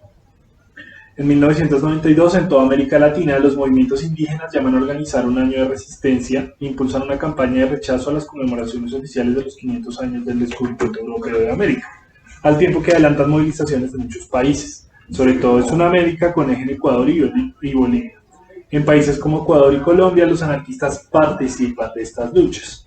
En 1992, en toda América Latina, los movimientos indígenas llaman a organizar un año de resistencia e impulsan una campaña de rechazo a las conmemoraciones oficiales de los 500 años del descubrimiento europeo de América, al tiempo que adelantan movilizaciones de muchos países, sobre todo en Sudamérica, con eje en Ecuador y Bolivia. En países como Ecuador y Colombia, los anarquistas participan de estas luchas.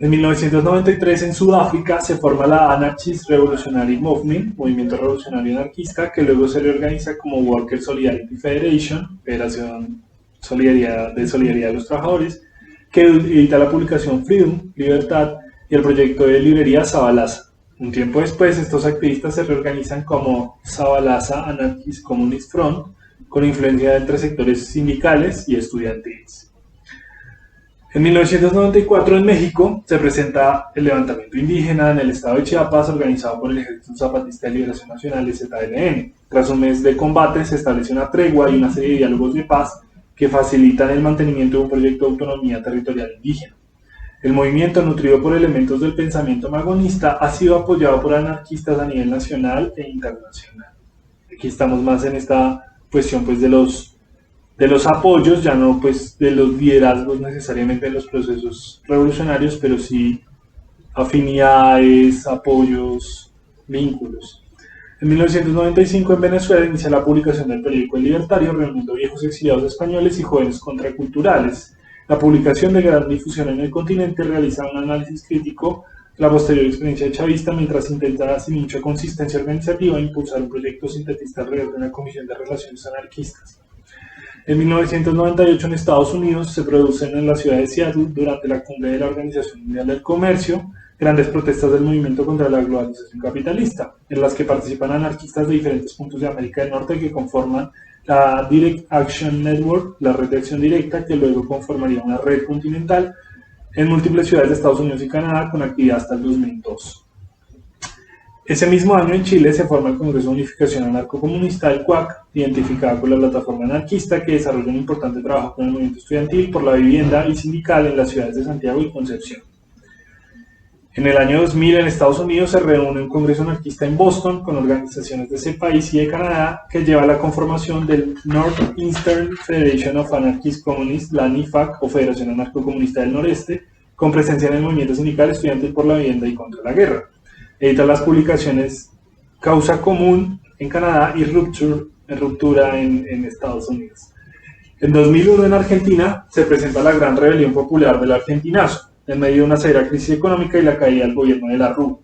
En 1993, en Sudáfrica, se forma la Anarchist Revolutionary Movement, movimiento revolucionario anarquista, que luego se reorganiza como Worker Solidarity Federation, Federación de Solidaridad de los Trabajadores, que edita la publicación Freedom, Libertad, y el proyecto de librería Sabalaza. Un tiempo después, estos activistas se reorganizan como Sabalaza Anarchist Communist Front, con influencia entre sectores sindicales y estudiantiles. En 1994 en México se presenta el levantamiento indígena en el estado de Chiapas organizado por el Ejército Zapatista de Liberación Nacional (ZLN). Tras un mes de combate se establece una tregua y una serie de diálogos de paz que facilitan el mantenimiento de un proyecto de autonomía territorial indígena. El movimiento, nutrido por elementos del pensamiento magonista, ha sido apoyado por anarquistas a nivel nacional e internacional. Aquí estamos más en esta cuestión pues de los apoyos, ya no pues de los liderazgos necesariamente en los procesos revolucionarios, pero sí afinidades, apoyos, vínculos. En 1995 en Venezuela inicia la publicación del periódico El Libertario, reuniendo viejos exiliados españoles y jóvenes contraculturales. La publicación, de gran difusión en el continente, realiza un análisis crítico de la posterior experiencia chavista mientras intenta, sin mucha consistencia organizativa, impulsar un proyecto sintetista alrededor de una comisión de relaciones anarquistas. En 1998 en Estados Unidos se producen en la ciudad de Seattle, durante la cumbre de la Organización Mundial del Comercio, grandes protestas del movimiento contra la globalización capitalista, en las que participan anarquistas de diferentes puntos de América del Norte que conforman la Direct Action Network, la red de acción directa, que luego conformaría una red continental en múltiples ciudades de Estados Unidos y Canadá, con actividad hasta el 2002. Ese mismo año en Chile se forma el Congreso de Unificación Anarcocomunista, el CUAC, identificado con la plataforma anarquista, que desarrolla un importante trabajo con el movimiento estudiantil por la vivienda y sindical en las ciudades de Santiago y Concepción. En el año 2000 en Estados Unidos se reúne un Congreso anarquista en Boston con organizaciones de ese país y de Canadá, que lleva a la conformación del Northeastern Federation of Anarchist Communists, la NIFAC, o Federación Anarcocomunista del Noreste, con presencia en el movimiento sindical estudiantil por la vivienda y contra la guerra. Edita las publicaciones Causa Común en Canadá y Ruptura en Estados Unidos. En 2001 en Argentina se presenta la Gran Rebelión Popular del Argentinazo, en medio de una severa crisis económica y la caída del gobierno de la RUA.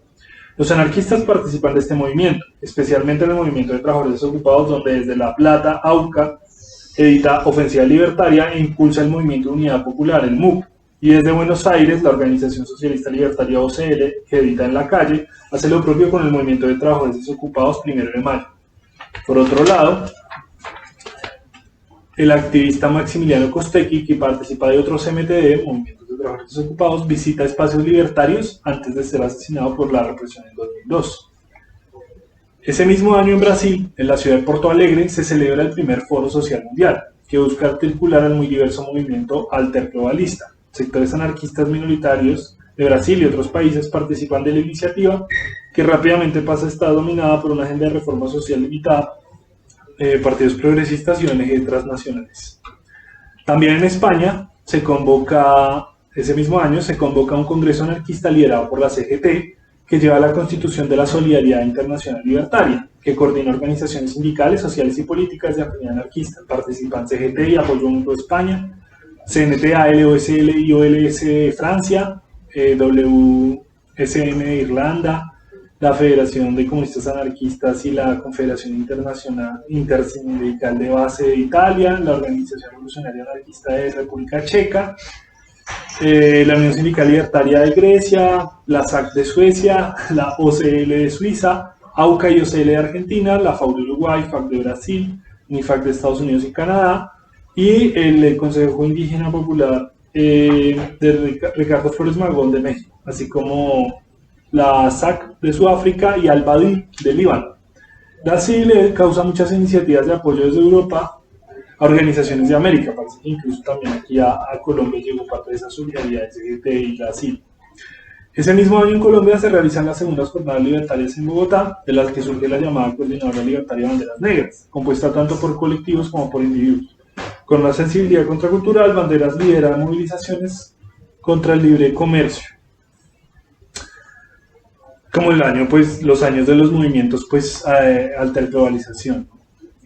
Los anarquistas participan de este movimiento, especialmente en el movimiento de trabajadores desocupados, donde desde La Plata, AUCA, edita Ofensiva Libertaria e impulsa el Movimiento de Unidad Popular, el MUP, y desde Buenos Aires, la Organización Socialista Libertaria OCL, que edita En la Calle, hace lo propio con el movimiento de trabajadores desocupados 1 de mayo. Por otro lado, el activista Maximiliano Costecchi, que participa de otros MTD, movimientos de trabajadores desocupados, visita espacios libertarios antes de ser asesinado por la represión en 2002. Ese mismo año en Brasil, en la ciudad de Porto Alegre, se celebra el primer Foro Social Mundial, que busca articular al muy diverso movimiento alterglobalista. Sectores anarquistas minoritarios de Brasil y otros países participan de la iniciativa, que rápidamente pasa a estar dominada por una agenda de reforma social limitada, partidos progresistas y ONG transnacionales. También en España ese mismo año se convoca un congreso anarquista liderado por la CGT, que lleva a la constitución de la Solidaridad Internacional Libertaria, que coordina organizaciones sindicales, sociales y políticas de afinidad anarquista. Participan CGT y Apoyo Mutuo España, CNTA, LOSL y OLS de Francia, WSM de Irlanda, la Federación de Comunistas Anarquistas y la Confederación Internacional Intersindical de Base de Italia, la Organización Revolucionaria Anarquista de República Checa, la Unión Sindical Libertaria de Grecia, la SAC de Suecia, la OCL de Suiza, AUCA y OCL de Argentina, la FAU de Uruguay, FAC de Brasil, NIFAC de Estados Unidos y Canadá, y el Consejo Indígena Popular de Ricardo Flores Magón de México, así como la SAC de Sudáfrica y Al-Badí de Líbano. Brasil causa muchas iniciativas de apoyo desde Europa a organizaciones de América, parece que incluso también aquí a Colombia llegó parte de esa solidaridad de CGT y Brasil. Ese mismo año en Colombia se realizan las segundas jornadas libertarias en Bogotá, de las que surge la llamada Coordinadora Libertaria Banderas Negras, compuesta tanto por colectivos como por individuos. Con una sensibilidad contracultural, Banderas lidera movilizaciones contra el libre comercio. Como los años de los movimientos alterglobalización.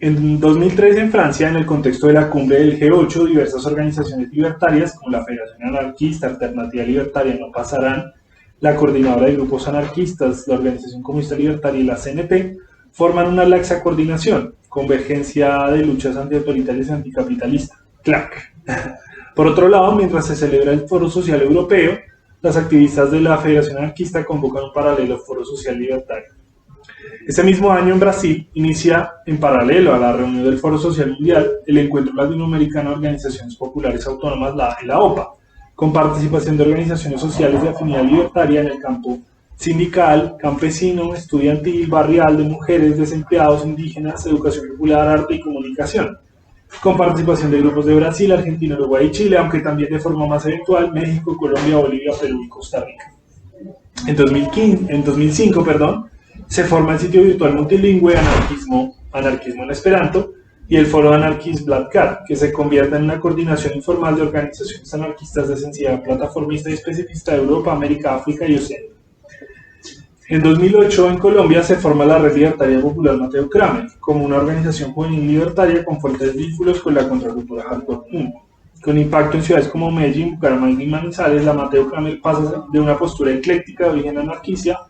En 2003 en Francia, en el contexto de la cumbre del G8, diversas organizaciones libertarias como la Federación Anarquista, Alternativa Libertaria, No Pasarán, la Coordinadora de Grupos Anarquistas, la Organización Comunista Libertaria y la CNT, forman una laxa coordinación, Convergencia de Luchas Antiautoritarias y Anticapitalistas, CLAC. Por otro lado, mientras se celebra el Foro Social Europeo, las activistas de la Federación Anarquista convocan un paralelo Foro Social Libertario. Ese mismo año en Brasil inicia, en paralelo a la reunión del Foro Social Mundial, el Encuentro Latinoamericano de Organizaciones Populares Autónomas, la OPA, con participación de organizaciones sociales de afinidad libertaria en el campo sindical, campesino, estudiantil, barrial, de mujeres, desempleados, indígenas, educación popular, arte y comunicación, con participación de grupos de Brasil, Argentina, Uruguay y Chile, aunque también de forma más eventual México, Colombia, Bolivia, Perú y Costa Rica. En 2005, se forma el sitio virtual multilingüe Anarquismo en Esperanto y el foro Anarchist Black Card, que se convierte en una coordinación informal de organizaciones anarquistas de sensibilidad plataformista y especificista de Europa, América, África y Oceanía. En 2008 en Colombia se forma la Red Libertaria Popular Mateo Kramer, como una organización juvenil libertaria con fuertes vínculos con la contracultura hardcore punk. Con impacto en ciudades como Medellín, Bucaramanga y Manizales, la Mateo Kramer pasa de una postura ecléctica de origen anarquista,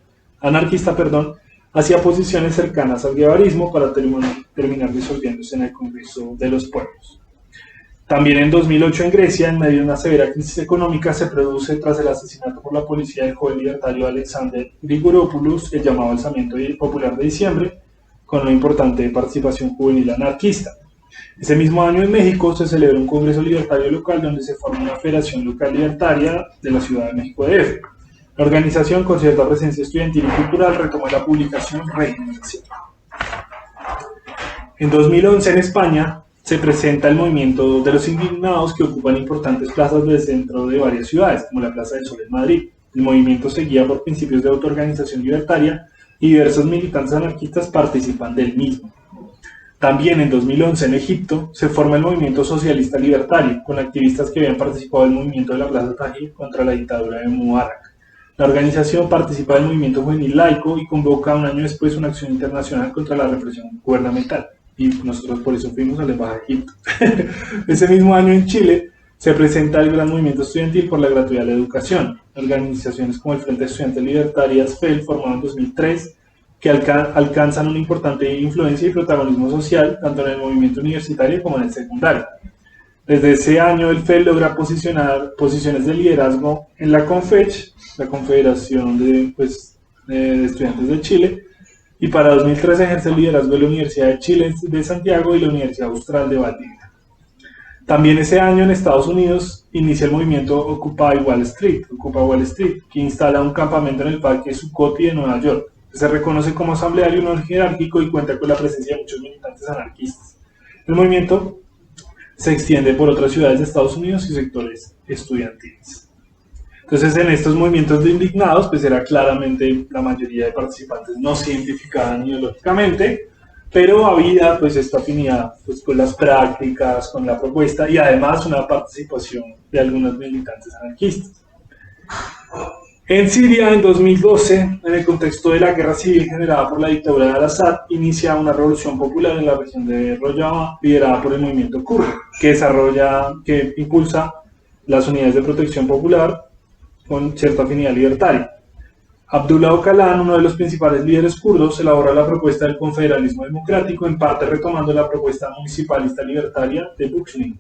hacia posiciones cercanas al guevarismo para terminar disolviéndose en el Congreso de los Pueblos. También en 2008 en Grecia, en medio de una severa crisis económica, se produce tras el asesinato por la policía del joven libertario Alexander Grigoropoulos el llamado Alzamiento Popular de Diciembre, con una importante participación juvenil anarquista. Ese mismo año en México se celebra un congreso libertario local donde se forma una federación local libertaria de la Ciudad de México DF. La organización, con cierta presencia estudiantil y cultural, retomó la publicación Régimen Nacional. En 2011 en España se presenta el movimiento de los indignados que ocupan importantes plazas del centro de varias ciudades, como la Plaza del Sol en Madrid. El movimiento se guía por principios de autoorganización libertaria y diversos militantes anarquistas participan del mismo. También en 2011 en Egipto se forma el movimiento socialista libertario, con activistas que habían participado del movimiento de la Plaza Tahrir contra la dictadura de Mubarak. La organización participa del movimiento juvenil laico y convoca un año después una acción internacional contra la represión gubernamental. Y nosotros por eso fuimos a la Embajada de Egipto. Ese mismo año en Chile se presenta el gran movimiento estudiantil por la gratuidad de la educación. Organizaciones como el Frente de Estudiantes Libertarias, FEL, formado en 2003, que alcanzan una importante influencia y protagonismo social, tanto en el movimiento universitario como en el secundario. Desde ese año, el FEL logra posicionar posiciones de liderazgo en la CONFECH, la Confederación de Estudiantes de Chile, y para 2013 ejerce el liderazgo de la Universidad de Chile de Santiago y la Universidad Austral de Valdivia. También ese año en Estados Unidos inicia el movimiento Occupy Wall Street, que instala un campamento en el Parque Zuccotti de Nueva York. Se reconoce como asambleario no jerárquico y cuenta con la presencia de muchos militantes anarquistas. El movimiento se extiende por otras ciudades de Estados Unidos y sectores estudiantiles. Entonces, en estos movimientos de indignados, pues era claramente la mayoría de participantes no se identificaban ideológicamente, pero había pues esta afinidad pues, con las prácticas, con la propuesta y además una participación de algunos militantes anarquistas. En Siria, en 2012, en el contexto de la guerra civil generada por la dictadura de Al-Assad, inicia una revolución popular en la región de Rojava, liderada por el movimiento kurdo, que impulsa las unidades de protección popular con cierta afinidad libertaria. Abdullah Öcalan, uno de los principales líderes kurdos, elabora la propuesta del confederalismo democrático, en parte retomando la propuesta municipalista libertaria de Buchnin.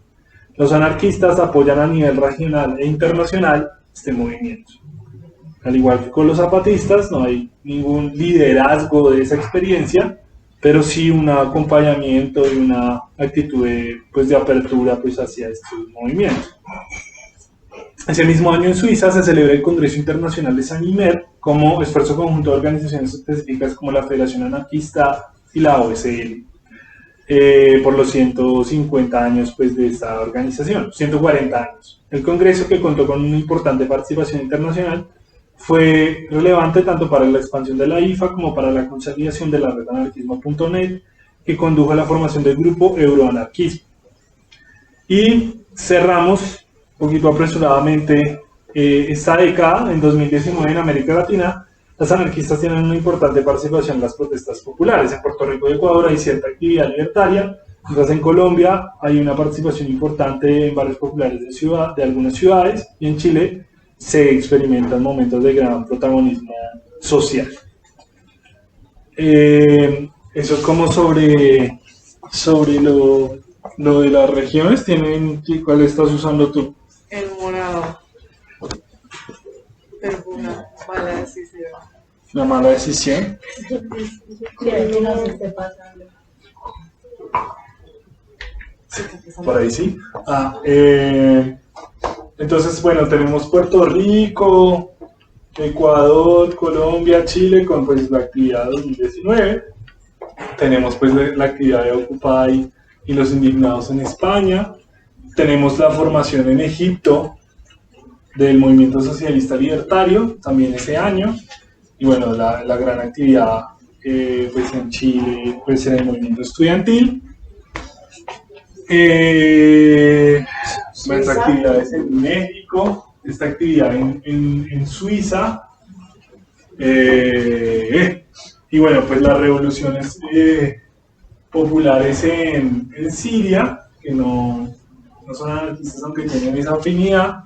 Los anarquistas apoyan a nivel regional e internacional este movimiento. Al igual que con los zapatistas, no hay ningún liderazgo de esa experiencia, pero sí un acompañamiento y una actitud de apertura hacia estos movimientos. Ese mismo año en Suiza se celebra el Congreso Internacional de Saint-Hymer como esfuerzo conjunto de organizaciones específicas como la Federación Anarquista y la OSL, por los 150 años de esta organización, 140 años. El Congreso, que contó con una importante participación internacional, fue relevante tanto para la expansión de la IFA como para la consolidación de la red anarquismo.net, que condujo a la formación del grupo Euroanarquismo. Y cerramos un poquito apresuradamente esta década. En 2019 en América Latina, las anarquistas tienen una importante participación en las protestas populares. En Puerto Rico y Ecuador hay cierta actividad libertaria, mientras en Colombia hay una participación importante en barrios populares de algunas ciudades, y en Chile se experimentan momentos de gran protagonismo social. Eso es como sobre lo de las regiones. ¿Cuál estás usando tú? El morado. Pero fue una mala decisión. ¿Una mala decisión? Sí, aquí no se esté pasando. Por ahí sí. Entonces, bueno, tenemos Puerto Rico, Ecuador, Colombia, Chile con la actividad de 2019. Tenemos la actividad de Occupy y los indignados en España. Tenemos la formación en Egipto del movimiento socialista libertario, también ese año. Y bueno, la gran actividad en Chile, en el movimiento estudiantil. Más actividades en México, esta actividad en Suiza, y bueno, las revoluciones populares en Siria, que no son anarquistas aunque tienen esa afinidad,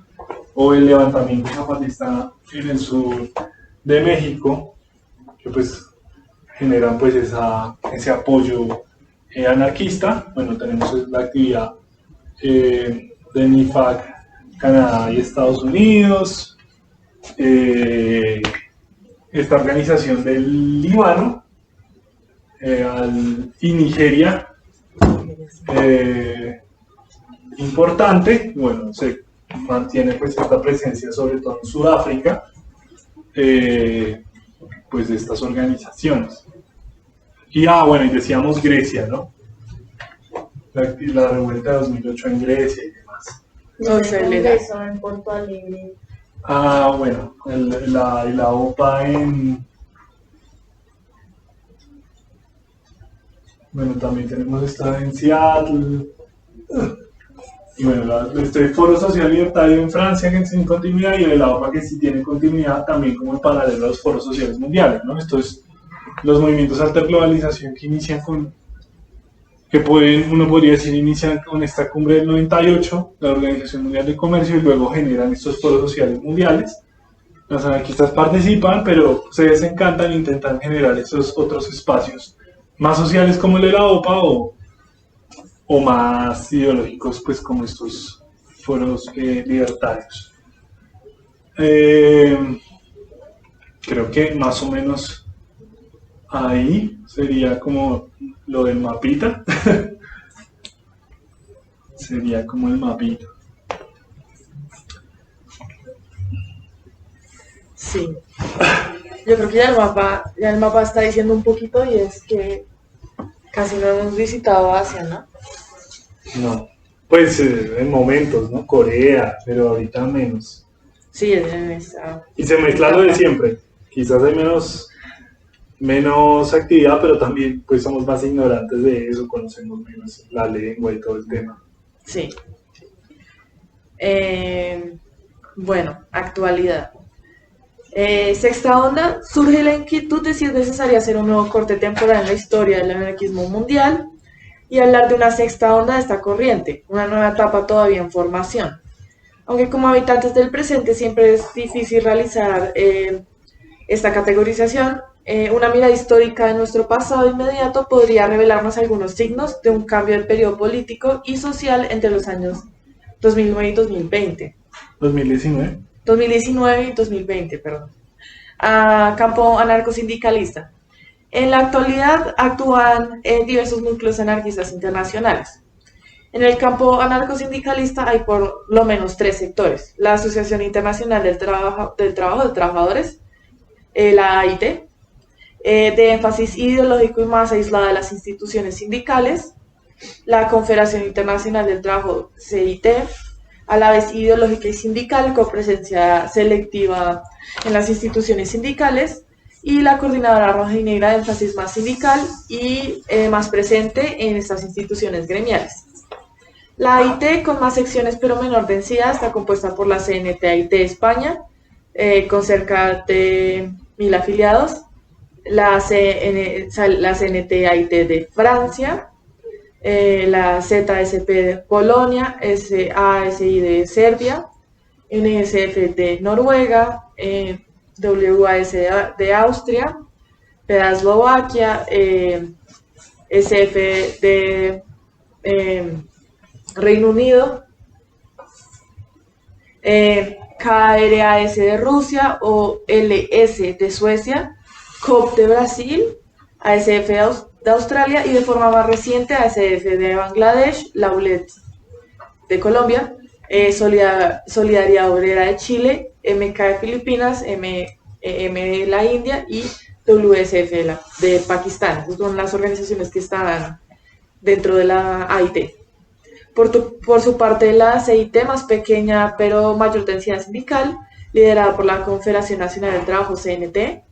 o el levantamiento zapatista en el sur de México, que generan ese apoyo anarquista. Bueno, tenemos la actividad de NIFAC, Canadá y Estados Unidos, esta organización del Líbano y Nigeria, importante, bueno, se mantiene pues esta presencia sobre todo en Sudáfrica, pues de estas organizaciones. Y bueno, y decíamos Grecia, ¿no? La revuelta de 2008 en Grecia y demás. No, el Congreso en Porto Alegre. Bueno, la OPA bueno, también tenemos esta en Seattle. Y bueno, este Foro Social Libertario en Francia, que es sin continuidad, y la OPA que sí tiene continuidad también como en paralelo a los foros sociales mundiales, ¿no? Esto es los movimientos alterglobalización que inician uno podría decir, inician con esta cumbre del 98, la Organización Mundial de Comercio, y luego generan estos foros sociales mundiales. Los anarquistas participan, pero se desencantan e intentan generar esos otros espacios más sociales como el de la OPA o más ideológicos, pues como estos foros libertarios. Creo que más o menos ahí sería como lo del mapita. Sería como el mapita. Sí. Yo creo que ya el mapa está diciendo un poquito, y es que casi no hemos visitado Asia, ¿no? No. Pues en momentos, ¿no? Corea, pero ahorita menos. Sí, en esa. Y se mezcla lo de siempre. Quizás hay menos actividad, pero también pues somos más ignorantes de eso, conocemos menos la lengua y todo el tema. Sí. Bueno, actualidad. Sexta onda, surge la inquietud de si es necesario hacer un nuevo corte temporal en la historia del anarquismo mundial y hablar de una sexta onda de esta corriente, una nueva etapa todavía en formación. Aunque como habitantes del presente siempre es difícil realizar esta categorización, una mirada histórica de nuestro pasado inmediato podría revelarnos algunos signos de un cambio del periodo político y social entre los años 2009 y 2020. 2019. 2019 y 2020, perdón. Campo anarcosindicalista. En la actualidad actúan diversos núcleos anarquistas internacionales. En el campo anarcosindicalista hay por lo menos 3 sectores: la Asociación Internacional del Trabajo de Trabajadores, la AIT, de énfasis ideológico y más aislada de las instituciones sindicales; la Confederación Internacional del Trabajo, CIT, a la vez ideológica y sindical, con presencia selectiva en las instituciones sindicales; y la Coordinadora Roja y Negra, de énfasis más sindical y más presente en estas instituciones gremiales. La AIT, con más secciones pero menor densidad, está compuesta por la CNT-AIT de España, con cerca de 1000 afiliados, la CNT-AIT de Francia, la ZSP de Polonia, SASI de Serbia, NSF de Noruega, WAS de Austria, PEDA de Eslovaquia, SF de Reino Unido, KRAS de Rusia o LS de Suecia, COP de Brasil, ASF de Australia y de forma más reciente ASF de Bangladesh, la ULED de Colombia, Solidaridad Obrera de Chile, MK de Filipinas, MEM de la India y WSF de Pakistán. Estas son las organizaciones que están dentro de la AIT. Por su parte, la CIT, más pequeña pero mayor densidad sindical, liderada por la Confederación Nacional del Trabajo, CNT,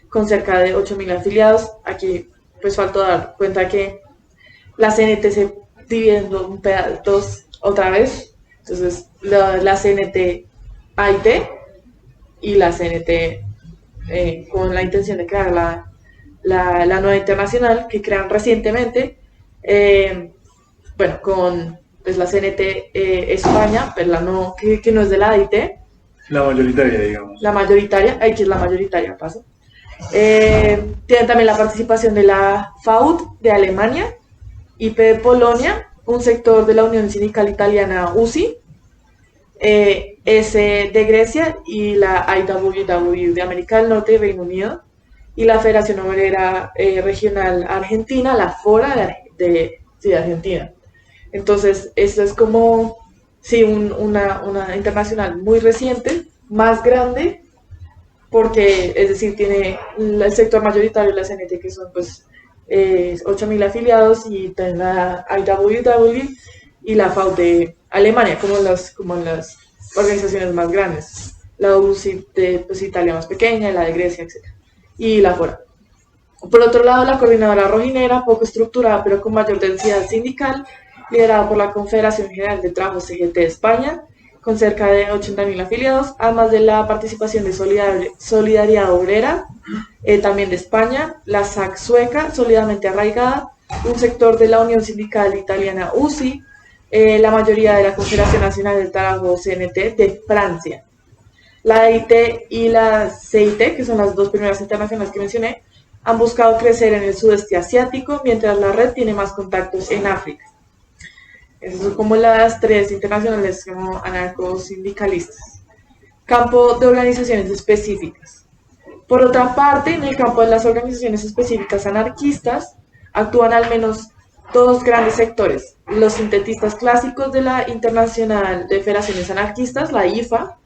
con cerca de 8000 afiliados. Aquí pues faltó dar cuenta que la CNT se divide en dos otra vez. Entonces, la CNT AIT y la CNT con la intención de crear la nueva internacional que crean recientemente, bueno, con pues, la CNT España, pero que no es de la AIT. La mayoritaria, digamos. La mayoritaria, que es la mayoritaria, paso. Tienen también la participación de la FAUD de Alemania, IP de Polonia, un sector de la Unión Sindical Italiana USI, S de Grecia y la IWW de América del Norte y Reino Unido, y la Federación Obrera Regional Argentina, la FORA de Argentina. Entonces, esto es como, sí, una internacional muy reciente, más grande, porque, es decir, tiene el sector mayoritario de la CNT, que son pues 8.000 afiliados, y también la IWW y la FAU de Alemania, como las organizaciones más grandes. La UCI de pues, Italia más pequeña, la de Grecia, etc. Y la FORA. Por otro lado, la Coordinadora Rojinera, poco estructurada pero con mayor densidad sindical, liderada por la Confederación General de Trabajo CGT de España, con cerca de 80.000 afiliados, además de la participación de Solidaridad Obrera, también de España, la SAC sueca, sólidamente arraigada, un sector de la Unión Sindical Italiana USI, la mayoría de la Confederación Nacional del Trabajo CNT de Francia. La AIT y la CIT, que son las dos primeras internacionales que mencioné, han buscado crecer en el sudeste asiático, mientras la red tiene más contactos en África. Esas son como las tres internacionales como anarcosindicalistas. Campo de organizaciones específicas. Por otra parte, en el campo de las organizaciones específicas anarquistas, actúan al menos dos grandes sectores: los sintetistas clásicos de la Internacional de Federaciones Anarquistas, la IFA,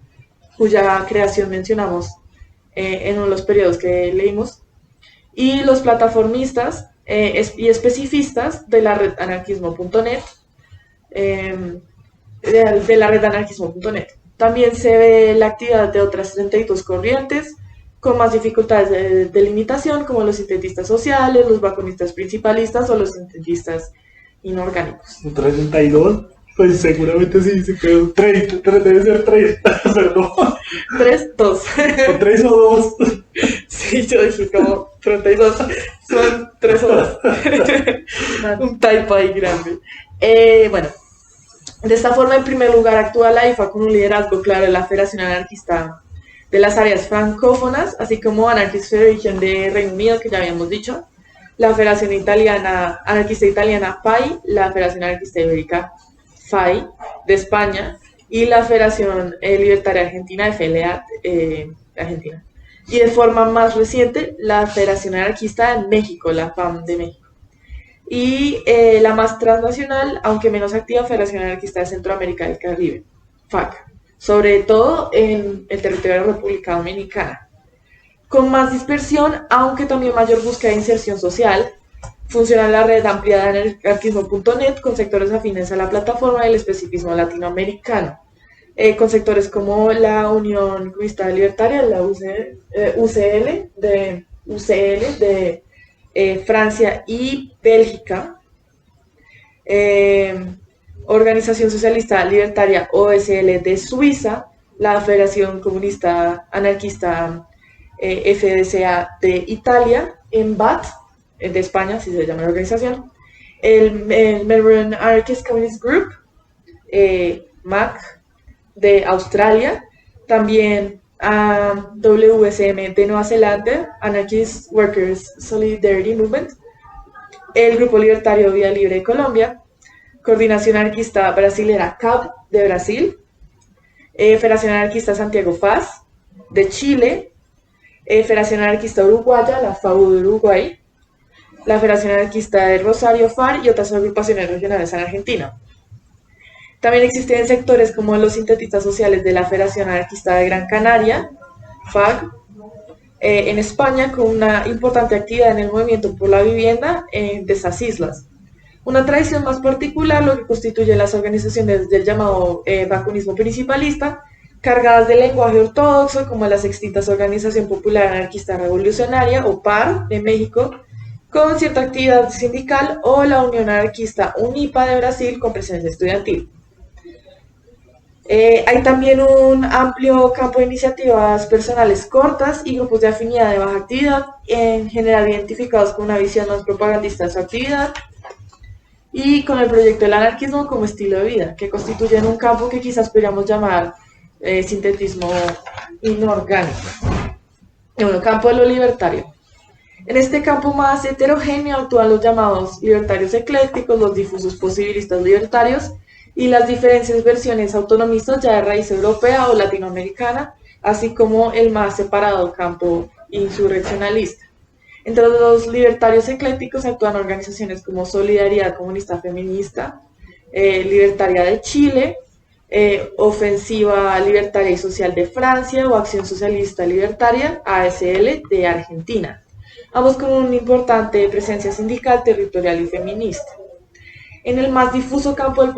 cuya creación mencionamos en uno de los periodos que leímos, y los plataformistas y especifistas de la red anarquismo.net, de la red anarquismo.net. También se ve la actividad de otras 32 corrientes con más dificultades de delimitación, como los sintetistas sociales, los vacunistas principalistas o los sintetistas inorgánicos. 32, pues seguramente sí se quedó 3, debe ser 3, perdón. 3, 2. O 3 o 2. Sí, yo dije como 32, son 3 o 2. Un typo ahí grande. Bueno, de esta forma, en primer lugar, actúa la IFA con un liderazgo claro de la Federación Anarquista de las áreas francófonas, así como Anarchist Federation de Reino Unido, que ya habíamos dicho, la Federación Anarquista Italiana FAI, la Federación Anarquista Ibérica FAI de España y la Federación Libertaria Argentina FLA de Argentina. Y de forma más reciente, la Federación Anarquista de México, la FAM de México. Y la más transnacional, aunque menos activa, Federación Anarquista de Centroamérica y el Caribe, FAC, sobre todo en el territorio de la República Dominicana. Con más dispersión, aunque también mayor búsqueda de inserción social, funciona la red ampliada en anarquismo.net con sectores afines a la plataforma del especificismo latinoamericano, con sectores como la Unión Comunista Libertaria, la UCL de Francia y Bélgica, Organización Socialista Libertaria OSL de Suiza, la Federación Comunista Anarquista FDCA de Italia, EMBAT de España, así se llama la organización, el Melbourne Anarchist Communist Group, MAC de Australia, también WSM de Nueva Zelanda, Anarchist Workers Solidarity Movement, el Grupo Libertario Vida Libre de Colombia, Coordinación Anarquista Brasilera CAB de Brasil, Federación Anarquista Santiago FAS de Chile, Federación Anarquista Uruguaya, la FAU de Uruguay, la Federación Anarquista de Rosario FAR y otras agrupaciones regionales en Argentina. También existen sectores como los sintetistas sociales de la Federación Anarquista de Gran Canaria, FAG, en España, con una importante actividad en el movimiento por la vivienda de esas islas. Una tradición más particular lo que constituye las organizaciones del llamado vacunismo principalista, cargadas de lenguaje ortodoxo, como las extintas Organización Popular Anarquista Revolucionaria, o PAR, de México, con cierta actividad sindical, o la Unión Anarquista UNIPA de Brasil, con presencia estudiantil. Hay también un amplio campo de iniciativas personales cortas y grupos de afinidad de baja actividad, en general identificados con una visión más propagandista de su actividad, y con el proyecto del anarquismo como estilo de vida, que constituyen un campo que quizás podríamos llamar sintetismo inorgánico. Bueno, campo de lo libertario. En este campo más heterogéneo actúan los llamados libertarios eclécticos, los difusos posibilistas libertarios y las diferentes versiones autonomistas ya de raíz europea o latinoamericana, así como el más separado campo insurreccionalista. Entre los libertarios eclécticos actúan organizaciones como Solidaridad Comunista Feminista, Libertaria de Chile, Ofensiva Libertaria y Social de Francia o Acción Socialista Libertaria, ASL, de Argentina, ambos con una importante presencia sindical, territorial y feminista. En el más difuso campo del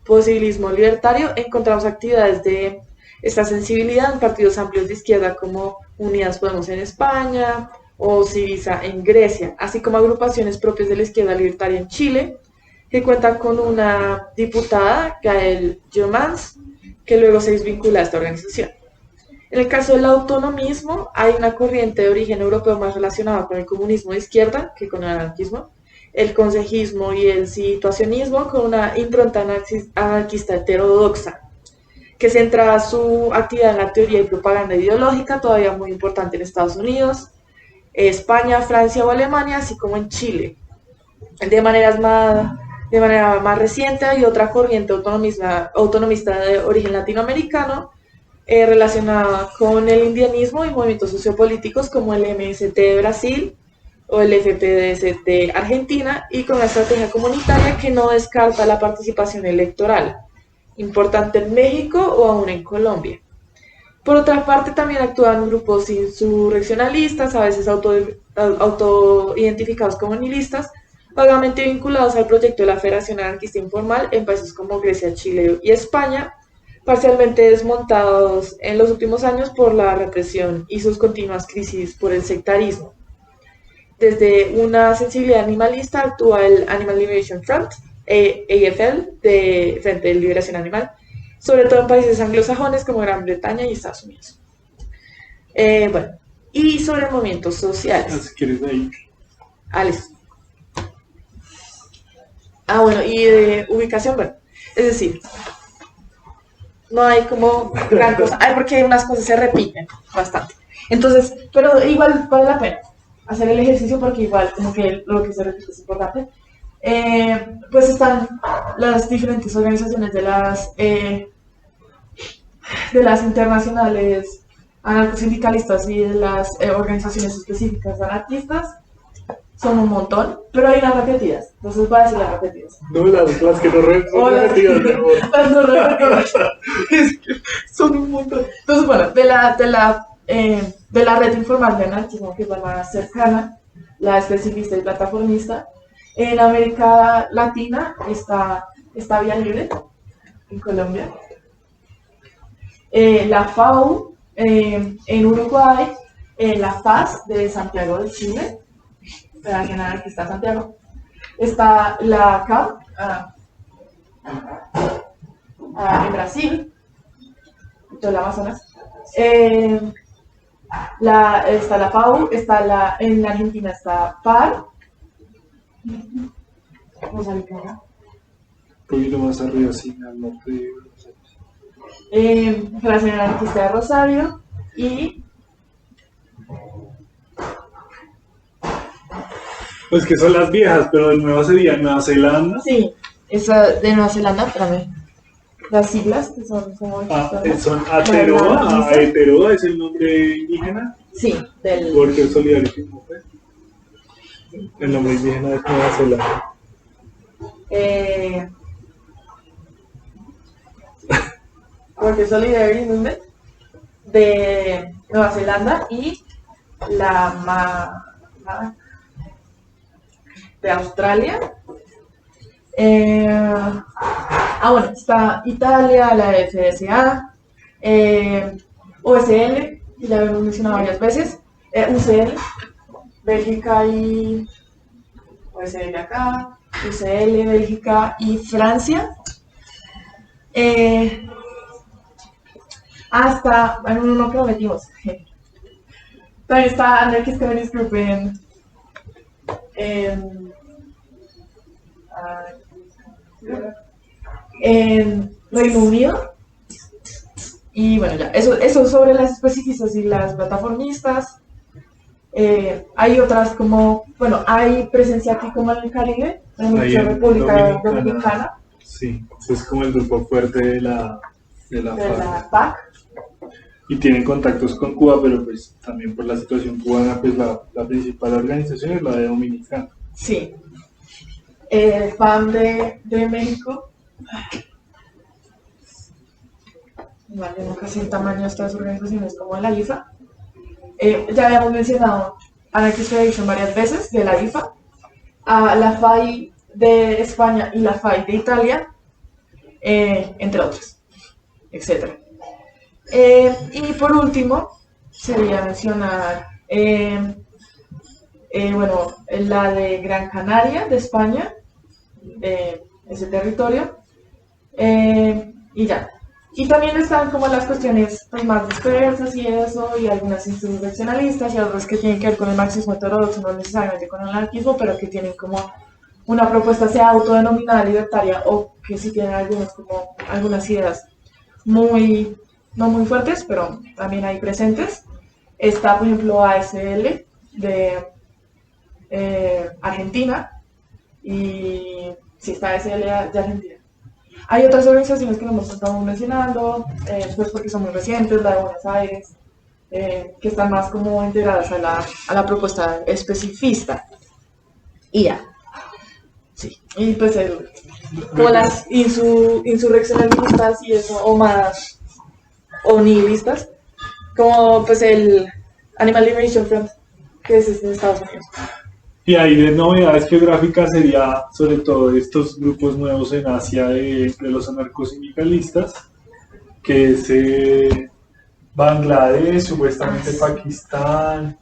posibilismo libertario encontramos actividades de esta sensibilidad en partidos amplios de izquierda como Unidas Podemos en España o Syriza en Grecia, así como agrupaciones propias de la izquierda libertaria en Chile, que cuentan con una diputada, Gaëlle Jommans, que luego se desvincula a esta organización. En el caso del autonomismo, hay una corriente de origen europeo más relacionada con el comunismo de izquierda que con el anarquismo, el consejismo y el situacionismo, con una impronta anarquista heterodoxa, que centra su actividad en la teoría y propaganda ideológica, todavía muy importante en Estados Unidos, España, Francia o Alemania, así como en Chile. De manera más reciente hay otra corriente autonomista de origen latinoamericano, relacionada con el indianismo y movimientos sociopolíticos como el MST de Brasil o el FPDS de Argentina, y con una estrategia comunitaria que no descarta la participación electoral, importante en México o aún en Colombia. Por otra parte, también actúan grupos insurreccionalistas, a veces autoidentificados como nihilistas, vagamente vinculados al proyecto de la Federación Anarquista Informal en países como Grecia, Chile y España, parcialmente desmontados en los últimos años por la represión y sus continuas crisis por el sectarismo. Desde una sensibilidad animalista actúa el Animal Liberation Front, AFL, de Frente de Liberación Animal, sobre todo en países anglosajones como Gran Bretaña y Estados Unidos. Bueno, y sobre movimientos sociales. Si quieres ahí. Alex. Bueno, y de ubicación, bueno, es decir, no hay como gran cosa, porque unas cosas se repiten bastante. Entonces, pero igual vale la pena hacer el ejercicio porque igual como que lo que se repite es importante. Pues están las diferentes organizaciones de las internacionales anarcosindicalistas y de las organizaciones específicas anarquistas. Son un montón, pero hay unas repetidas, entonces voy a decir las repetidas. No, las que no repetidas, mi amor. Las no repetidas. Son un montón. Entonces, bueno, de la red informal de anarquismo, que es la más cercana, la especialista y plataformista, en América Latina está Vía Libre, en Colombia, la FAU en Uruguay, la FAS de Santiago de Chile, Federación Anarquista Santiago, está la CAP en Brasil, todo el Amazonas, está la FAU, en Argentina está PAR. Vamos a ver acá. Un poquito más arriba, sí, al norte de Buenos Aires. Federación Anarquista de Rosario y Pues que son las viejas, pero de nuevo sería Nueva Zelanda. sí, esa de Nueva Zelanda, espérame. Las siglas que son como Son Ateroa. Ateroa es el nombre indígena. sí, del Porque es Solidarity Movement. El nombre indígena de Nueva Zelanda. porque Solidarity Movement de Nueva Zelanda y la de Australia. Bueno, está Italia, la FSA, OSL, que ya hemos mencionado varias veces, UCL, Bélgica y OSL acá, UCL, Bélgica y Francia. Bueno, no que lo metimos. También está Anarchist Communist Group en Reino Unido. Y bueno, ya, eso sobre las especificistas y las plataformistas. Hay otras como, bueno, hay presencia aquí como en el Caribe, en Ahí mucha en República Dominicana, Sí, ese es como el grupo fuerte de la de FARC. la PAC. Y tienen contactos con Cuba, pero pues también por la situación cubana, pues la principal organización es la de Dominicana. Sí. FAM de México. Igual no casi el tamaño de estas organizaciones como la IFA. Ya habíamos mencionado Anarchy Federation varias veces, de la IFA, a la FAI de España y la FAI de Italia, entre otras, etc. Y por último, sería mencionar bueno, la de Gran Canaria, de España, ese territorio, y ya. Y también están como las cuestiones pues, más dispersas y eso, y algunas insurreccionalistas y otras que tienen que ver con el marxismo heterodoxo, no necesariamente con el anarquismo, pero que tienen como una propuesta sea autodenominada libertaria o que sí tienen algunos, como, algunas ideas muy, no muy fuertes, pero también hay presentes. Está, por ejemplo, ASL de Argentina y sí está ASL de Argentina. Hay otras organizaciones que no nos estamos mencionando, pues porque son muy recientes, la de Buenos Aires, que están más como integradas a la propuesta especifista. Y ya, sí. Y pues como las insurreccionalistas y eso, o más, o nihilistas, como pues el Animal Liberation Front, que es en Estados Unidos. Y ahí de novedades geográficas sería sobre todo estos grupos nuevos en Asia de los anarcosindicalistas, que es Bangladesh, supuestamente Pakistán,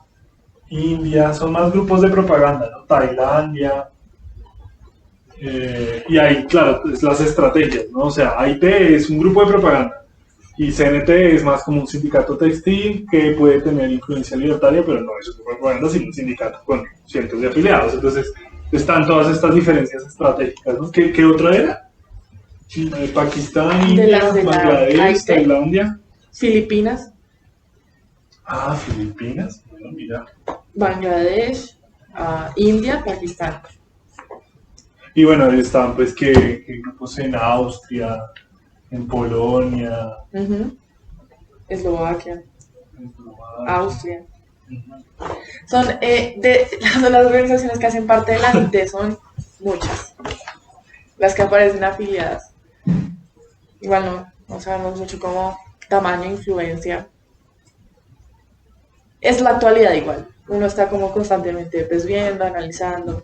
India, son más grupos de propaganda, ¿no? Tailandia. Y ahí, claro, es las estrategias, ¿no? O sea, AIT es un grupo de propaganda y CNT es más como un sindicato textil que puede tener influencia libertaria, pero no es un grupo de propaganda, sino un sindicato con cientos de afiliados. Entonces, están todas estas diferencias estratégicas, ¿no? ¿Qué otra era? Pakistán, India, Bangladesh, Tailandia. Filipinas. Ah, Filipinas, bueno, mira. Bangladesh, India, Pakistán. Y bueno, están pues que grupos en Austria, en Polonia, Eslovaquia, Austria. Son las organizaciones que hacen parte de la AIT, son muchas las que aparecen afiliadas. Igual no sabemos mucho como tamaño, influencia. Es la actualidad igual. Uno está como constantemente pues, viendo, analizando.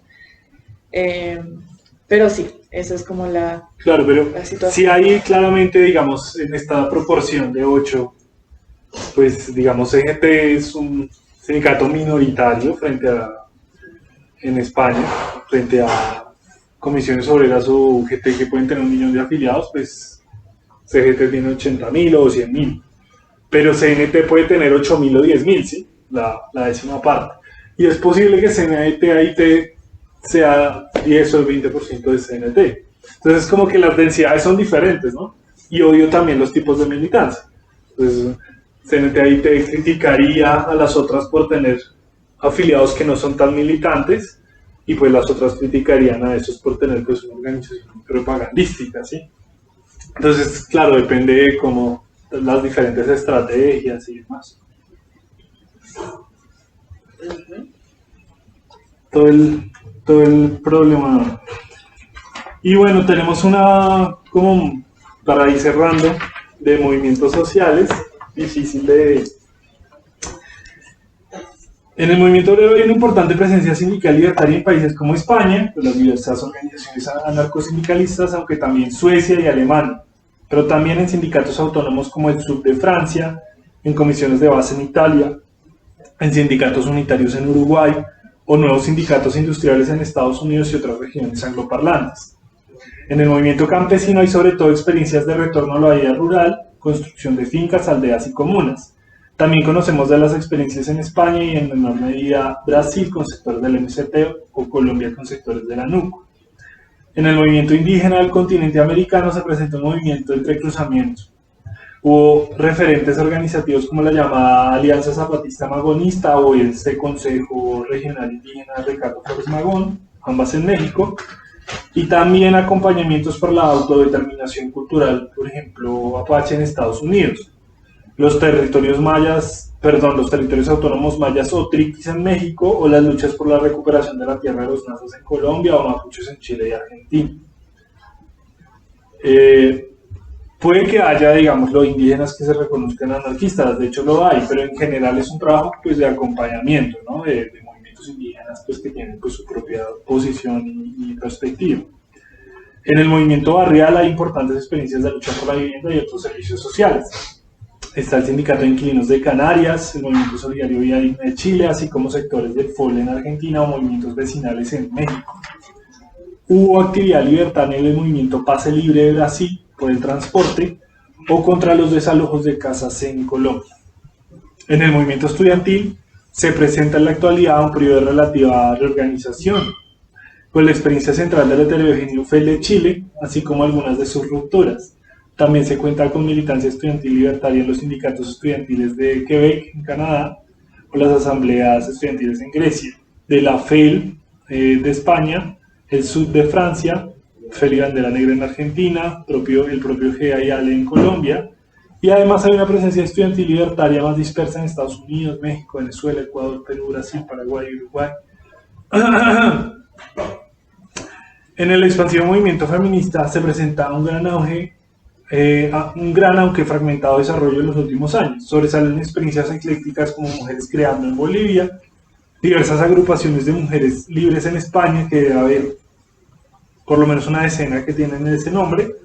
Pero sí, eso es como la Claro, pero la situación. sí hay claramente, digamos, en esta proporción de 8, pues digamos, CGT es un sindicato minoritario en España, frente a comisiones obreras o UGT que pueden tener 1 millón de afiliados, pues CGT tiene 80.000 o 100.000, pero CNT puede tener 8.000 o 10.000, ¿sí? La décima parte. Y es posible que CNT AIT sea 10 o el 20% de CNT. Entonces, como que las densidades son diferentes, ¿no? Y obvio también los tipos de militancia. Entonces, CNT AIT criticaría a las otras por tener afiliados que no son tan militantes, y pues las otras criticarían a esos por tener pues una organización propagandística, ¿sí? Entonces, claro, depende de cómo las diferentes estrategias y demás. Todo el problema. Y bueno, tenemos una, como para ir cerrando, de movimientos sociales, difícil de... En el movimiento obrero hay una importante presencia sindical libertaria en países como España, pues las diversas organizaciones anarcosindicalistas, aunque también Suecia y Alemania, pero también en sindicatos autónomos como el SUB de Francia, en comisiones de base en Italia, en sindicatos unitarios en Uruguay, o nuevos sindicatos industriales en Estados Unidos y otras regiones angloparlantes. En el movimiento campesino hay sobre todo experiencias de retorno a la vida rural, construcción de fincas, aldeas y comunas. También conocemos de las experiencias en España y en menor medida Brasil con sectores del MCT o Colombia con sectores de la NUC. En el movimiento indígena del continente americano se presenta un movimiento entre cruzamientos. Hubo referentes organizativos como la llamada Alianza Zapatista Magonista o este Consejo Regional Indígena Ricardo Flores Magón, ambas en México, y también acompañamientos para la autodeterminación cultural, por ejemplo, Apache en Estados Unidos, los territorios los territorios autónomos mayas o triquis en México, o las luchas por la recuperación de la tierra de los nazos en Colombia o mapuches en Chile y Argentina. Puede que haya, digámoslo, indígenas que se reconozcan anarquistas, de hecho lo hay, pero en general es un trabajo pues, de acompañamiento, ¿no? de movimientos indígenas pues, que tienen pues, su propia posición y perspectiva. En el movimiento barrial hay importantes experiencias de lucha por la vivienda y otros servicios sociales. Está el Sindicato de Inquilinos de Canarias, el Movimiento Solidario Vía Digna de Chile, así como sectores del FOL en Argentina o movimientos vecinales en México. Hubo actividad libertaria en el movimiento Pase Libre de Brasil por el transporte o contra los desalojos de casas en Colombia. En el movimiento estudiantil se presenta en la actualidad un periodo de relativa reorganización, con la experiencia central del heterogéneo FEL de Chile, así como algunas de sus rupturas. También se cuenta con militancia estudiantil libertaria en los sindicatos estudiantiles de Quebec, en Canadá, o las asambleas estudiantiles en Grecia, de la FEL de España, el Sud de Francia, FEL y Bandera Negra en Argentina, el propio GAIALE en Colombia, y además hay una presencia estudiantil libertaria más dispersa en Estados Unidos, México, Venezuela, Ecuador, Perú, Brasil, Paraguay y Uruguay. En el expansivo movimiento feminista se presenta un gran aunque fragmentado desarrollo en los últimos años. Sobresalen experiencias eclécticas como Mujeres Creando en Bolivia, diversas agrupaciones de mujeres libres en España, que debe haber por lo menos una decena que tienen ese nombre,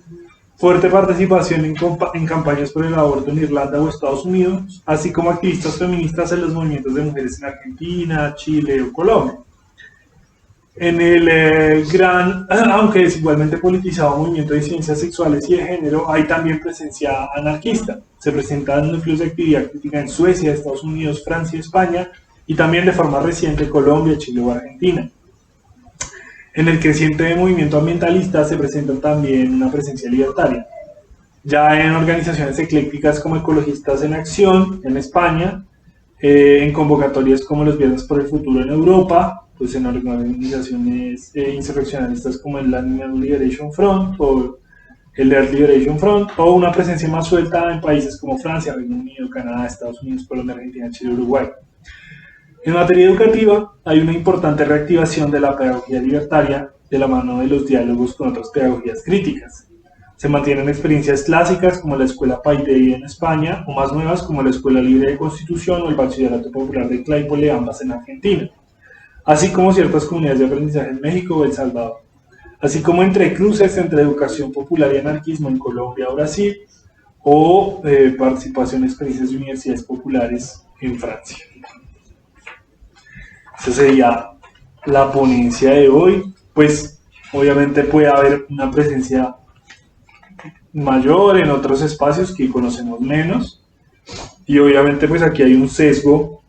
fuerte participación en campañas por el aborto en Irlanda o Estados Unidos, así como activistas feministas en los movimientos de mujeres en Argentina, Chile o Colombia. En el aunque desigualmente politizado movimiento de ciencias sexuales y de género, hay también presencia anarquista. Se presentan núcleos de actividad crítica en Suecia, Estados Unidos, Francia y España, y también de forma reciente Colombia, Chile o Argentina. En el creciente movimiento ambientalista se presenta también una presencia libertaria. Ya en organizaciones eclécticas como Ecologistas en Acción en España, en convocatorias como los Viernes por el Futuro en Europa, pues en organizaciones insurreccionalistas como el Animal Liberation Front o el Earth Liberation Front, o una presencia más suelta en países como Francia, Reino Unido, Canadá, Estados Unidos, Colombia, Argentina, Chile y Uruguay. En materia educativa, hay una importante reactivación de la pedagogía libertaria de la mano de los diálogos con otras pedagogías críticas. Se mantienen experiencias clásicas como la Escuela Paideia en España, o más nuevas como la Escuela Libre de Constitución o el Bachillerato Popular de Claypole, ambas en Argentina, así como ciertas comunidades de aprendizaje en México o El Salvador, así como entre cruces entre educación popular y anarquismo en Colombia o Brasil, o participación en experiencias de universidades populares en Francia. Esa sería la ponencia de hoy. Pues obviamente puede haber una presencia mayor en otros espacios que conocemos menos, y obviamente pues aquí hay un sesgo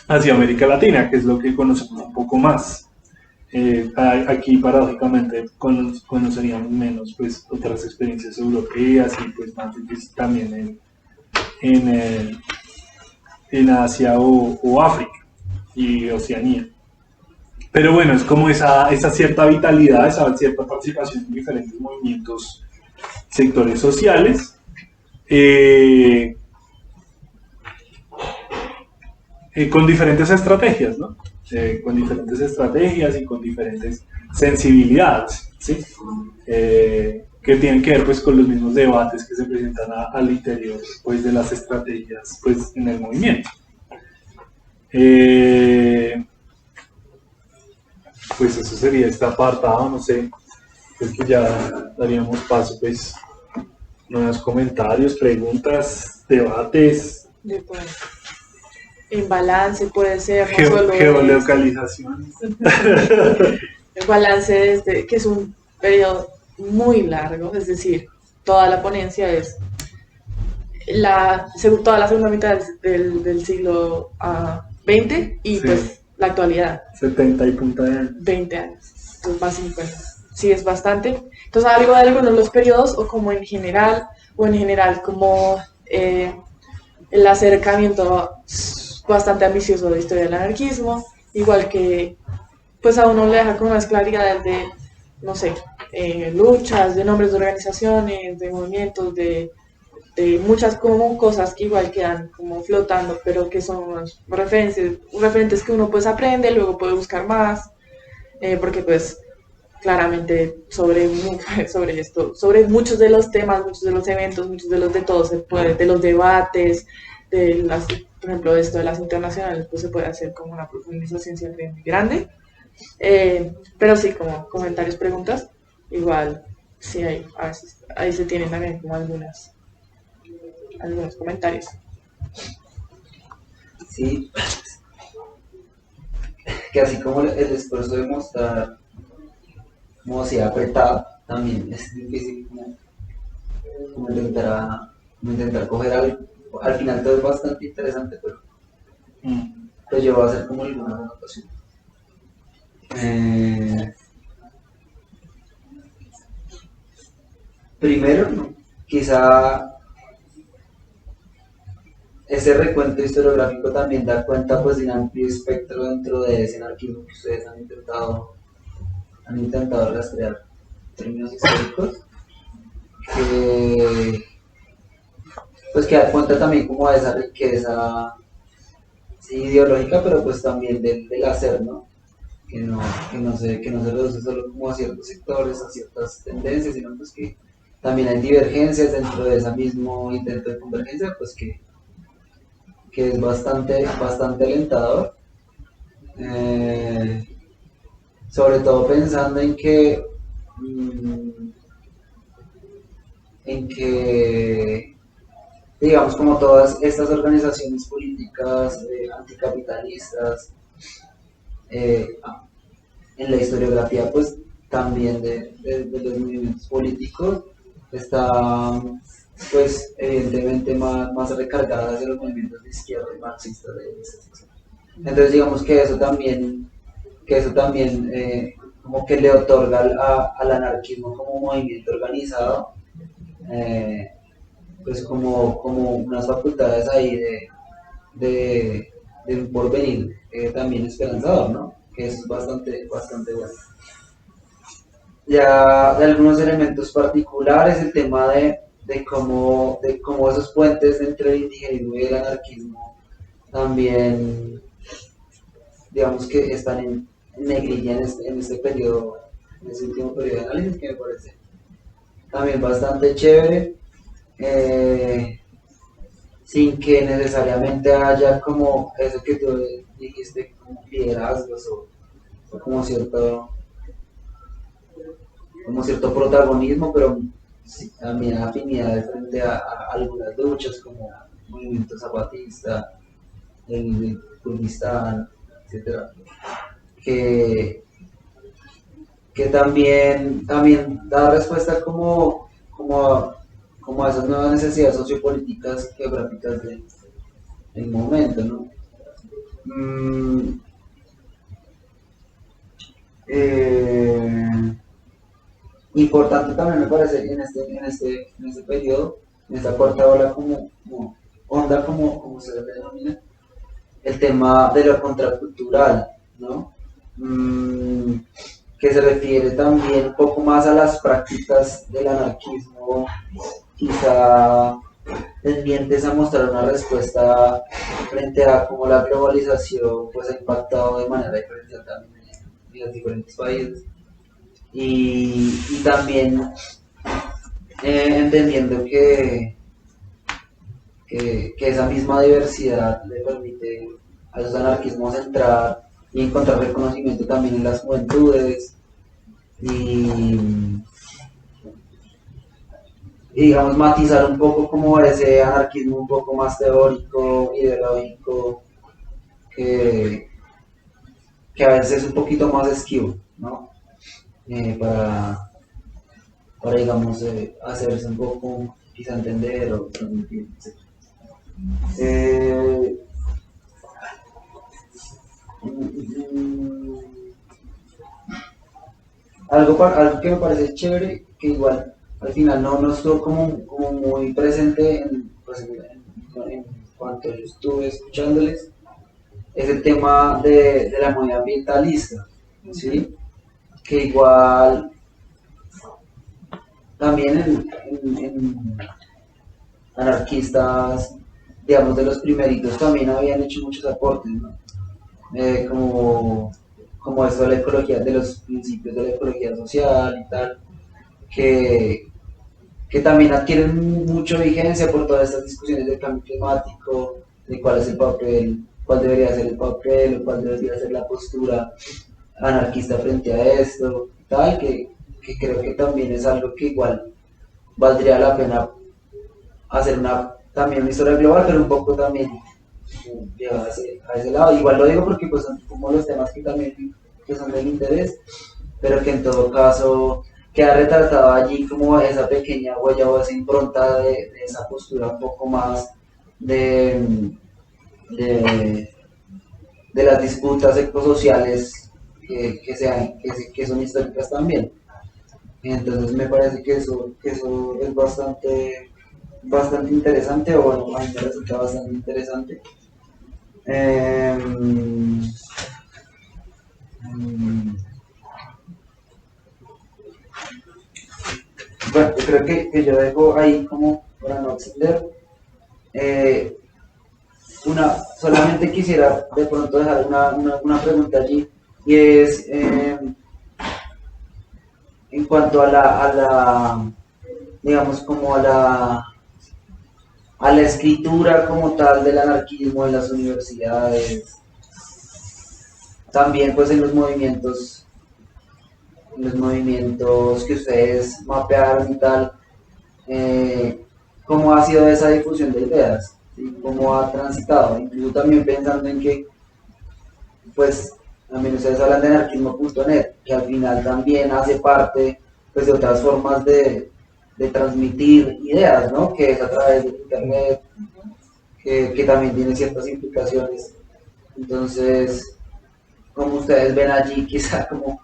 hacia América Latina, que es lo que conocemos un poco más. Aquí paradójicamente conoceríamos menos pues otras experiencias europeas y pues más difícil también en Asia o África y Oceanía. Pero bueno, es como esa cierta vitalidad, esa cierta participación en diferentes movimientos, sectores sociales, con diferentes estrategias, ¿no? Con diferentes estrategias y con diferentes sensibilidades, ¿sí? Que tienen que ver pues, con los mismos debates que se presentan al interior pues, de las estrategias pues, en el movimiento. Pues eso sería este apartado, no sé, creo que ya daríamos paso pues nuevos comentarios, preguntas, debates. En balance puede ser, no solo geolocalización. El balance que es un periodo muy largo, es decir, toda la ponencia es toda la segunda mitad del siglo XX y sí, pues la actualidad. 70 y punta de años. 20 años, entonces más 50. Sí, es bastante. Entonces algo de algunos de los periodos o como en general como el acercamiento bastante ambicioso de historia del anarquismo, igual que pues a uno le deja con unas claridades de, no sé, luchas, de nombres de organizaciones, de movimientos, de muchas como cosas que igual quedan como flotando, pero que son unos referentes que uno pues aprende, luego puede buscar más, porque pues claramente sobre esto, sobre muchos de los temas, muchos de los eventos, muchos de los de todos, se puede, de los debates, de las, por ejemplo, esto de las internacionales, pues se puede hacer como una profundización siempre muy grande. Pero sí, como comentarios, preguntas, igual sí hay, a veces, ahí se tienen también como algunos comentarios. Sí, que así como el esfuerzo de mostrar como si apretado, también es difícil como intentar coger algo. Al final todo es bastante interesante, pero pues yo voy a hacer como alguna anotación. Primero, ¿no? Quizá ese recuento historiográfico también da cuenta pues de un amplio espectro dentro de ese anarquismo que ustedes han intentado rastrear términos históricos, que pues que da cuenta también como de esa riqueza sí, ideológica, pero pues también del hacer, ¿no? Que no se reduce solo como a ciertos sectores, a ciertas tendencias, sino pues que también hay divergencias dentro de ese mismo intento de convergencia, pues que es bastante alentador. Eh, Sobre todo pensando en que digamos como todas estas organizaciones políticas anticapitalistas eh, en la historiografía pues también de los movimientos políticos están pues evidentemente más recargadas hacia los movimientos de izquierda y marxistas de esta. Entonces digamos que eso también como que le otorga al anarquismo como movimiento organizado eh, pues como unas facultades ahí de un porvenir también esperanzador, ¿no? Que eso es bastante bueno. Ya de algunos elementos particulares, el tema de cómo esos puentes entre el indigenismo y el anarquismo también, digamos que están en negrilla en este periodo, en este último periodo de análisis, que me parece también bastante chévere, eh, sin que necesariamente haya como eso que tú dijiste, como liderazgos o como cierto protagonismo, pero sí, también afinidades frente a algunas luchas como movimiento zapatista, el Kurdistán, etcétera, que, que también da respuesta como a esas nuevas necesidades sociopolíticas geográficas del momento, ¿no? Mm, eh, Importante también me parece en este periodo, en esta cuarta ola como onda, como se le denomina, el tema de lo contracultural, ¿no? Que se refiere también un poco más a las prácticas del anarquismo, quizá tendientes a mostrar una respuesta frente a cómo la globalización pues, ha impactado de manera diferencial también en los diferentes países. Y también entendiendo que esa misma diversidad le permite a esos anarquismos entrar y encontrar reconocimiento también en las juventudes y digamos matizar un poco como ese anarquismo un poco más teórico, ideológico, que, que a veces es un poquito más esquivo, ¿no? Para digamos, hacerse un poco, quizá entender o transmitir, etc. Eh, algo que me parece chévere, que igual al final no estuvo como muy presente pues, cuanto yo estuve escuchándoles, es el tema de la movida ambientalista, ¿sí? Que igual también en anarquistas, digamos, de los primeritos también habían hecho muchos aportes, ¿no? Como esto de la ecología, de los principios de la ecología social y tal, que, que también adquieren mucha vigencia por todas estas discusiones del cambio climático, de cuál es el papel, cuál debería ser el papel, o cuál debería ser la postura anarquista frente a esto, tal, que creo que también es algo que igual valdría la pena hacer también una historia global, pero un poco también llevar a ese lado. Igual lo digo porque pues son como los temas que también que son del interés, pero que en todo caso queda retratado allí como esa pequeña huella o esa impronta de esa postura un poco más de, de las disputas ecosociales que son históricas también. Entonces me parece que eso es bastante interesante, o bueno, a mí me resulta bastante interesante. Bueno, yo creo que yo dejo ahí como para no extender. Solamente quisiera de pronto dejar una pregunta allí, y es en cuanto a la digamos, como a la escritura como tal del anarquismo en las universidades, también pues en los movimientos que ustedes mapearon y tal, cómo ha sido esa difusión de ideas, ¿sí? Cómo ha transitado, incluso también pensando en que, pues, también ustedes hablan de anarquismo.net, que al final también hace parte pues, de otras formas de transmitir ideas, ¿no? Que es a través de internet, que también tiene ciertas implicaciones. Entonces, como ustedes ven allí, quizá como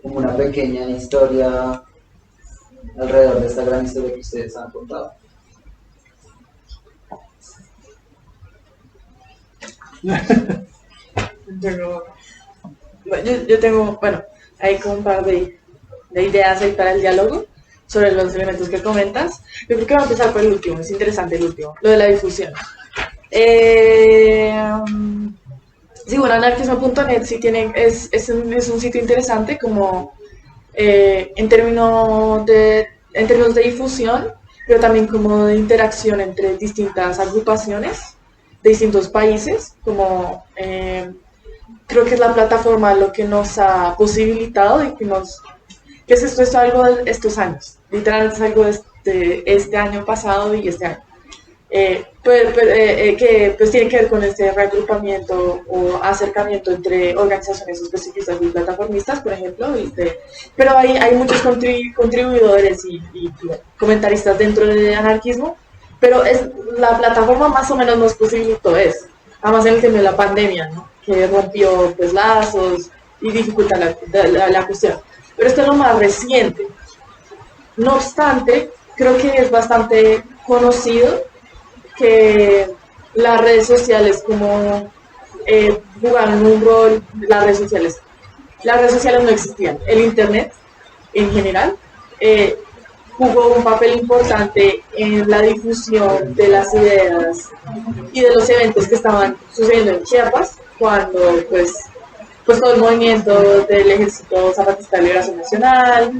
una pequeña historia alrededor de esta gran historia que ustedes han contado. Yo tengo, bueno, hay como un par de ideas ahí para el diálogo sobre los elementos que comentas. Yo creo que va a empezar por el último, es interesante el último, lo de la difusión. Sí, bueno, anarquismo.net sí es un sitio interesante como en términos de difusión, pero también como de interacción entre distintas agrupaciones de distintos países, como creo que es la plataforma lo que nos ha posibilitado y que esto es algo de estos años, literalmente es algo de este año pasado y este año. Que pues tiene que ver con este reagrupamiento o acercamiento entre organizaciones específicas y plataformistas, por ejemplo, pero hay muchos contribuidores y comentaristas dentro del anarquismo, pero es la plataforma más o menos nos posibilitó eso, además en el tema de la pandemia, ¿no? Que rompió pues lazos y dificulta la cuestión, pero esto es lo más reciente. No obstante, creo que es bastante conocido que las redes sociales como jugaron un rol, las redes sociales no existían, el internet en general jugó un papel importante en la difusión de las ideas y de los eventos que estaban sucediendo en Chiapas cuando pues todo el movimiento del Ejército Zapatista de Liberación Nacional,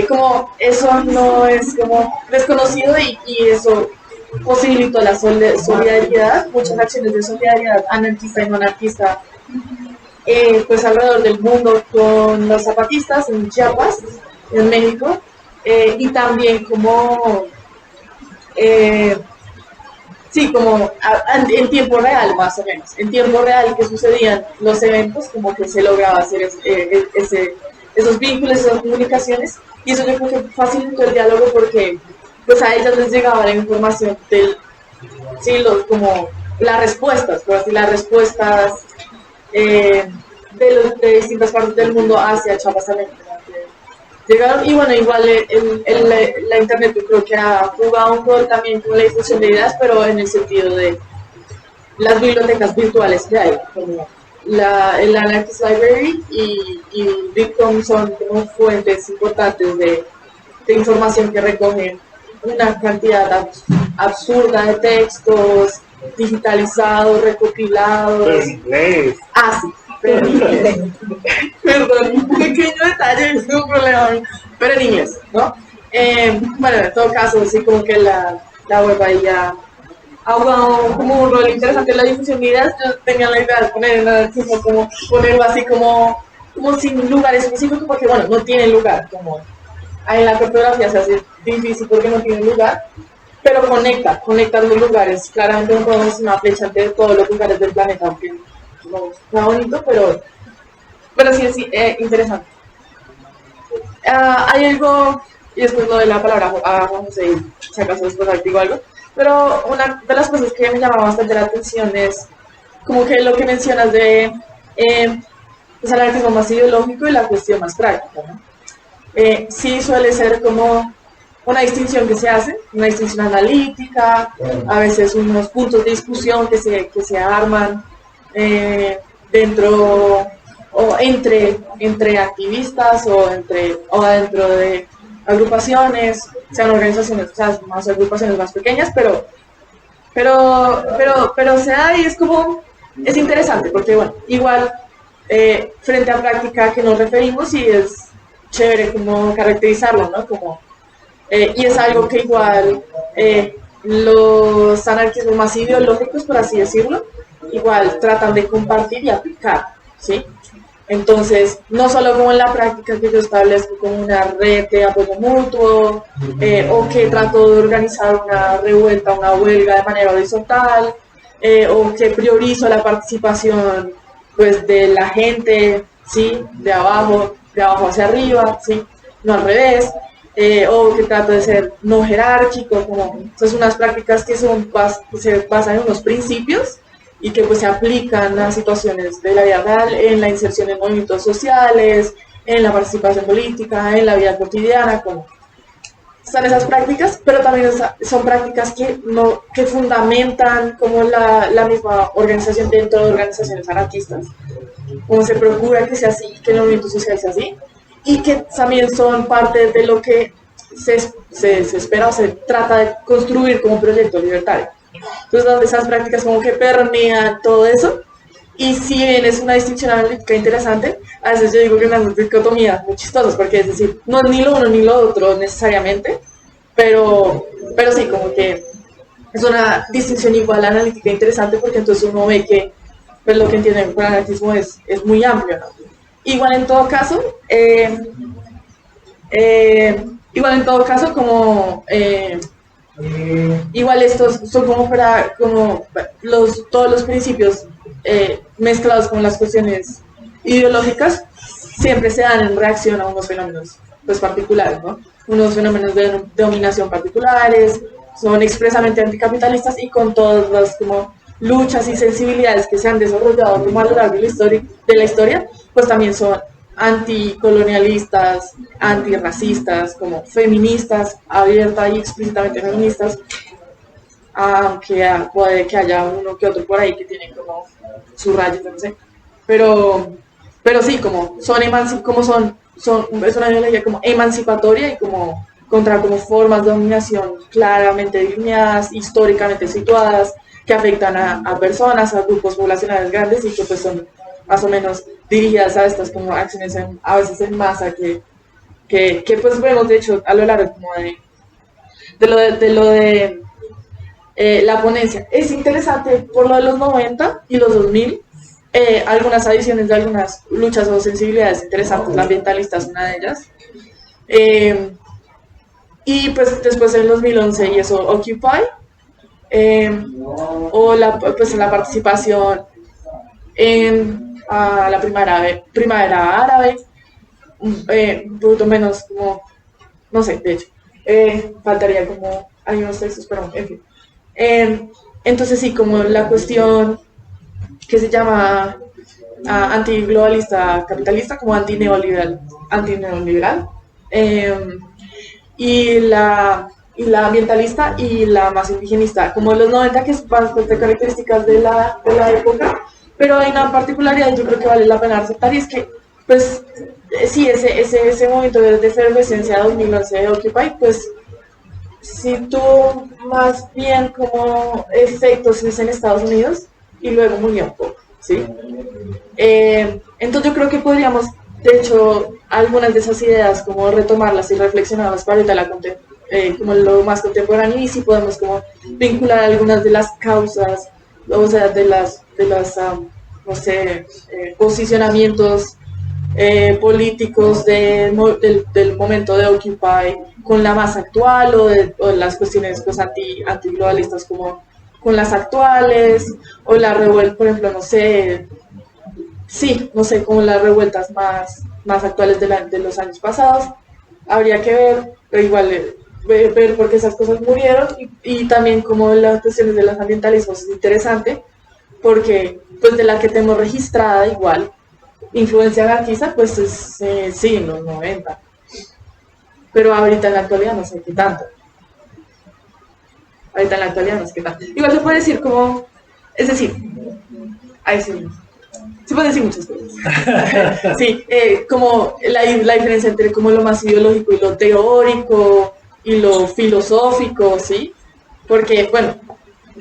como eso no es como desconocido y eso posibilitó la solidaridad, muchas acciones de solidaridad anarquista y no anarquista, pues alrededor del mundo con los zapatistas en Chiapas, en México, y también como sí, como en tiempo real más o menos, en tiempo real que sucedían los eventos, como que se lograba hacer esos vínculos, esas comunicaciones, y eso yo creo que facilitó el diálogo porque pues a ellas les llegaba la información como las respuestas, por así las respuestas de distintas partes del mundo hacia Chiapas también. Llegaron, y bueno, igual la internet yo creo que ha jugado un rol también con la difusión de ideas, pero en el sentido de las bibliotecas virtuales que hay, como el Anarchist Library y Bitcom son como fuentes importantes de información que recogen una cantidad absurda de textos digitalizados, recopilados. Pero en inglés. Ah, sí, pero en inglés. Perdón, un pequeño detalle, es un problema, pero en inglés, ¿no? Bueno, en todo caso, sí, como que la web ahí ya ha jugado como un rol interesante en la difusión de ideas. Yo tenía la idea de poner en anarquismo, como ponerlo así como sin lugar específico, porque bueno, no tiene lugar, como en la cartografía se hace difícil porque no tiene lugar, pero conecta los lugares. Claramente no podemos hacer una flecha de todos los lugares del planeta, aunque no está bonito, pero sí es interesante. Hay algo, y después lo de la palabra a Juan José, si acaso después digo algo, pero una de las cosas que me llama bastante la atención es como que lo que mencionas de pues, el anarquismo más ideológico y la cuestión más práctica, ¿no? Sí suele ser como una distinción que se hace, una distinción analítica, a veces unos puntos de discusión que se arman dentro o entre activistas o dentro de agrupaciones, sean organizaciones, o sea, más agrupaciones más pequeñas, pero se da y es interesante porque, bueno, igual frente a práctica que nos referimos y es chévere como caracterizarlo, ¿no? Y es algo que igual los anarquismos más ideológicos, por así decirlo, igual tratan de compartir y aplicar, ¿sí? Entonces, no solo como en la práctica que yo establezco como una red de apoyo mutuo, o que trato de organizar una revuelta, una huelga de manera horizontal, o que priorizo la participación pues de la gente, ¿sí? De abajo hacia arriba, ¿sí? No al revés, o que trato de ser no jerárquico, como son unas prácticas que se basan en unos principios y que pues se aplican a situaciones de la vida real, en la inserción en movimientos sociales, en la participación política, en la vida cotidiana, como están esas prácticas, pero también son prácticas que fundamentan como la misma organización dentro de organizaciones anarquistas, como se procura que sea así, que el movimiento social sea así, y que también son parte de lo que se espera o se trata de construir como proyecto libertario. Entonces, donde esas prácticas como que permean todo eso, y si bien es una distinción analítica interesante, a veces yo digo que es una dicotomía muy chistosa, porque es decir, no es ni lo uno ni lo otro necesariamente, pero sí, como que es una distinción igual analítica interesante, porque entonces uno ve que pues, lo que entiende por anarquismo es muy amplio, ¿no? Igual en todo caso, como igual estos son como todos los principios mezclados con las cuestiones ideológicas siempre se dan en reacción a unos fenómenos pues particulares, ¿no? Unos fenómenos de dominación particulares, son expresamente anticapitalistas y con todas las como luchas y sensibilidades que se han desarrollado como a lo largo de la historia, pues también son anticolonialistas, antirracistas, como feministas, abierta y explícitamente feministas, aunque puede que haya uno que otro por ahí que tiene como su rayo, no sé, pero sí, como es una ideología como emancipatoria y como contra como formas de dominación claramente delineadas, históricamente situadas, que afectan a personas, a grupos poblacionales grandes y que pues son más o menos dirigidas a estas como acciones a veces en masa que pues vemos de hecho a lo largo como de lo de la ponencia. Es interesante por lo de los 90 y los 2000, algunas adiciones de algunas luchas o sensibilidades interesantes, la ambientalista es una de ellas. Y pues después en 2011 y eso Occupy, o pues en la participación en la primavera árabe, un poquito menos como, no sé, de hecho, faltaría como algunos textos, pero en fin. Entonces sí, como la cuestión que se llama antiglobalista capitalista, como antineoliberal, y y la ambientalista y la más indigenista, como los 90, que es bastante características de la época, pero hay una particularidad yo creo que vale la pena resaltar y es que, pues, sí, ese momento de efervescencia 2011 de Occupy, pues, si tuvo más bien como efectos es en Estados Unidos y luego murió un poco, ¿sí? Entonces yo creo que podríamos, de hecho, algunas de esas ideas como retomarlas y reflexionarlas para ahorita como lo más contemporáneo y si podemos como vincular algunas de las causas, o sea, no sé, posicionamientos políticos del momento de Occupy con la más actual o las cuestiones pues antiglobalistas como con las actuales o la revuelta, por ejemplo, no sé, sí, no sé, como las revueltas más actuales de los años pasados. Habría que ver, pero igual ver por qué esas cosas murieron y también como las cuestiones de los ambientalismos es interesante porque pues de la que tenemos registrada igual influencia anarquista pues es sí, en los 90, pero ahorita en la actualidad no sé qué tanto. Ahorita en la actualidad no sé qué tanto. Igual se puede decir como, es decir, ahí sí. Se pueden decir muchas cosas. Sí, como la diferencia entre como lo más ideológico y lo teórico y lo filosófico, ¿sí? Porque, bueno,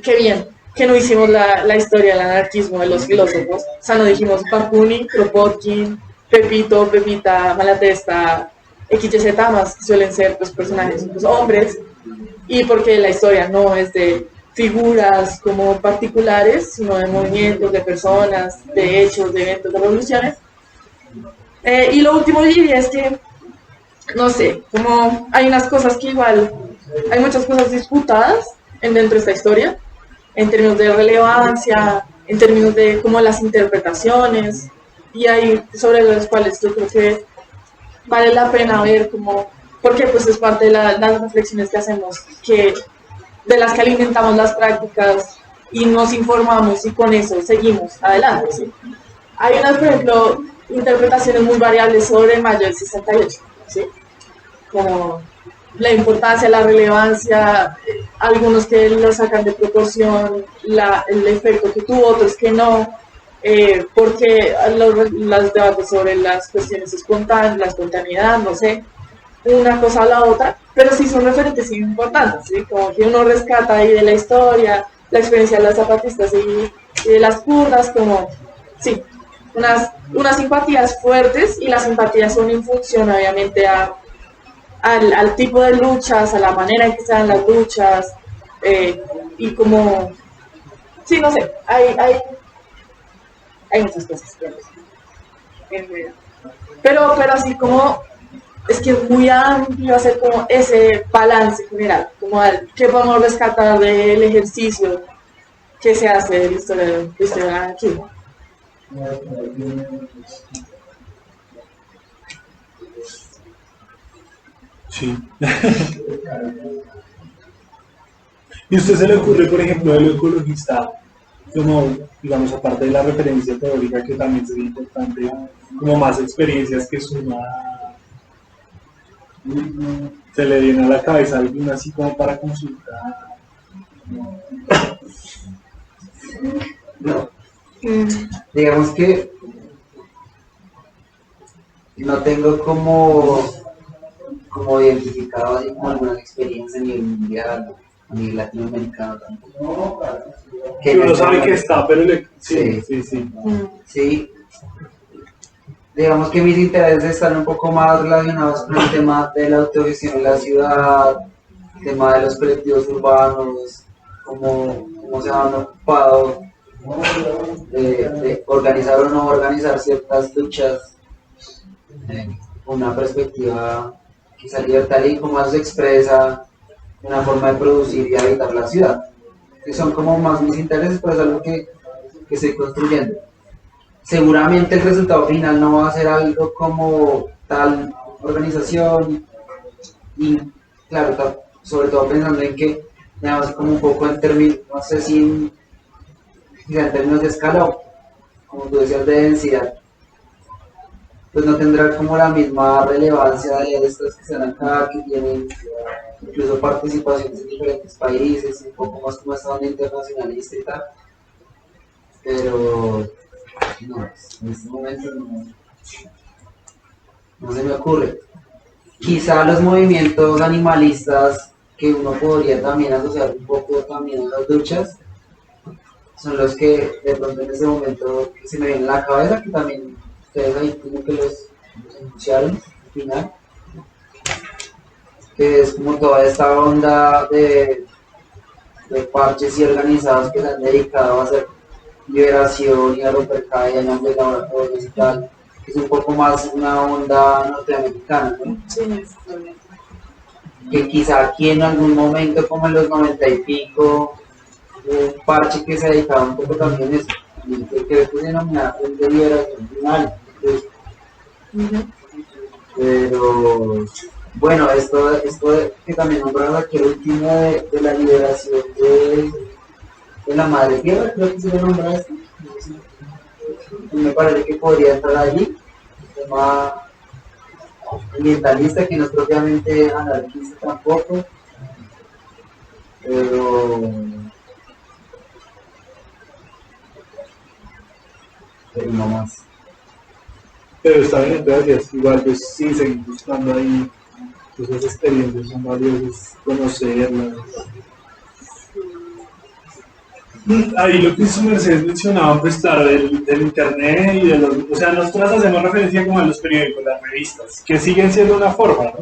qué bien que no hicimos la historia del anarquismo de los filósofos. O sea, no dijimos Bakunin, Kropotkin, Pepito, Pepita, Malatesta, XYZ, más suelen ser pues, personajes pues, hombres. Y porque la historia no es de figuras como particulares, sino de movimientos, de personas, de hechos, de eventos, de revoluciones. Y lo último diría es que, no sé, como hay unas cosas que igual, hay muchas cosas disputadas dentro de esta historia, en términos de relevancia, en términos de como las interpretaciones, y hay sobre las cuales yo creo que vale la pena ver como, porque pues es parte de las reflexiones que hacemos, que de las que alimentamos las prácticas y nos informamos y con eso seguimos adelante. ¿Sí? Hay unas, por ejemplo, interpretaciones muy variables sobre mayo del 68, ¿sí? Como la importancia, la relevancia, algunos que lo sacan de proporción, el efecto que tuvo, otros que no, porque los debates sobre las cuestiones espontáneas, la espontaneidad, no sé, una cosa a la otra, pero sí son referentes importantes, ¿sí? Como que uno rescata ahí de la historia, la experiencia de las zapatistas y de las kurdas, como, sí, unas simpatías fuertes y las simpatías son en función, obviamente, al tipo de luchas, a la manera en que se dan las luchas, y como, sí, no sé, hay muchas cosas. Pero así como es que es muy amplio hacer como ese balance general, como qué podemos rescatar del ejercicio que se hace de la historia del anarquismo. Sí. ¿Y a usted se le ocurre, por ejemplo, de lo ecologista, como, digamos, aparte de la referencia teórica, que también sería importante, como más experiencias que suma, se le viene a la cabeza alguna así como para consultar? No. Digamos que no tengo como identificado así como alguna experiencia a nivel mundial, a nivel latinoamericano tampoco. Que uno sabe que está, pero sí. Sí, digamos que mis intereses están un poco más relacionados con el tema de la autogestión en la ciudad, el tema de los colectivos urbanos, cómo se han ocupado de organizar o no organizar ciertas luchas, una perspectiva quizá libertaria y cómo eso se expresa una forma de producir y habitar la ciudad, que son como más mis intereses, pero es algo que estoy construyendo. Seguramente el resultado final no va a ser algo como tal organización y claro, sobre todo pensando en que, digamos, como un poco en términos, no sé si en términos de escala o como tú decías de densidad, pues no tendrá como la misma relevancia de estas que están acá, que tienen incluso participaciones en diferentes países, un poco más como esta onda internacionalista y tal, pero no, en este momento no se me ocurre. Quizá los movimientos animalistas que uno podría también asociar un poco también a las luchas, son los que de pronto en ese momento se me vienen a la cabeza, que también ustedes ahí como que los enunciaron al final, que es como toda esta onda de parches y organizados que se han dedicado a hacer liberación y a romper cadenas de laboratorios y tal, que es un poco más una onda norteamericana, ¿no? Sí, Que quizá aquí en algún momento, como en los 90 y pico, un parche que se dedicaba un poco también a eso, que se denomina de liberación final. Pero bueno, esto que también nombraba aquí el último de la liberación de la madre tierra, creo que se le nombra esto. Me parece que podría entrar allí, el tema ambientalista, que no es propiamente anarquista tampoco, pero no más. Pero está bien, gracias. Igual, pues sí, seguir buscando ahí esas experiencias, son valiosas, conocerlas. Ahí lo que su Mercedes mencionaba, pues claro, del internet y de los... O sea, nosotros hacemos referencia como a los periódicos, las revistas, que siguen siendo una forma, ¿no?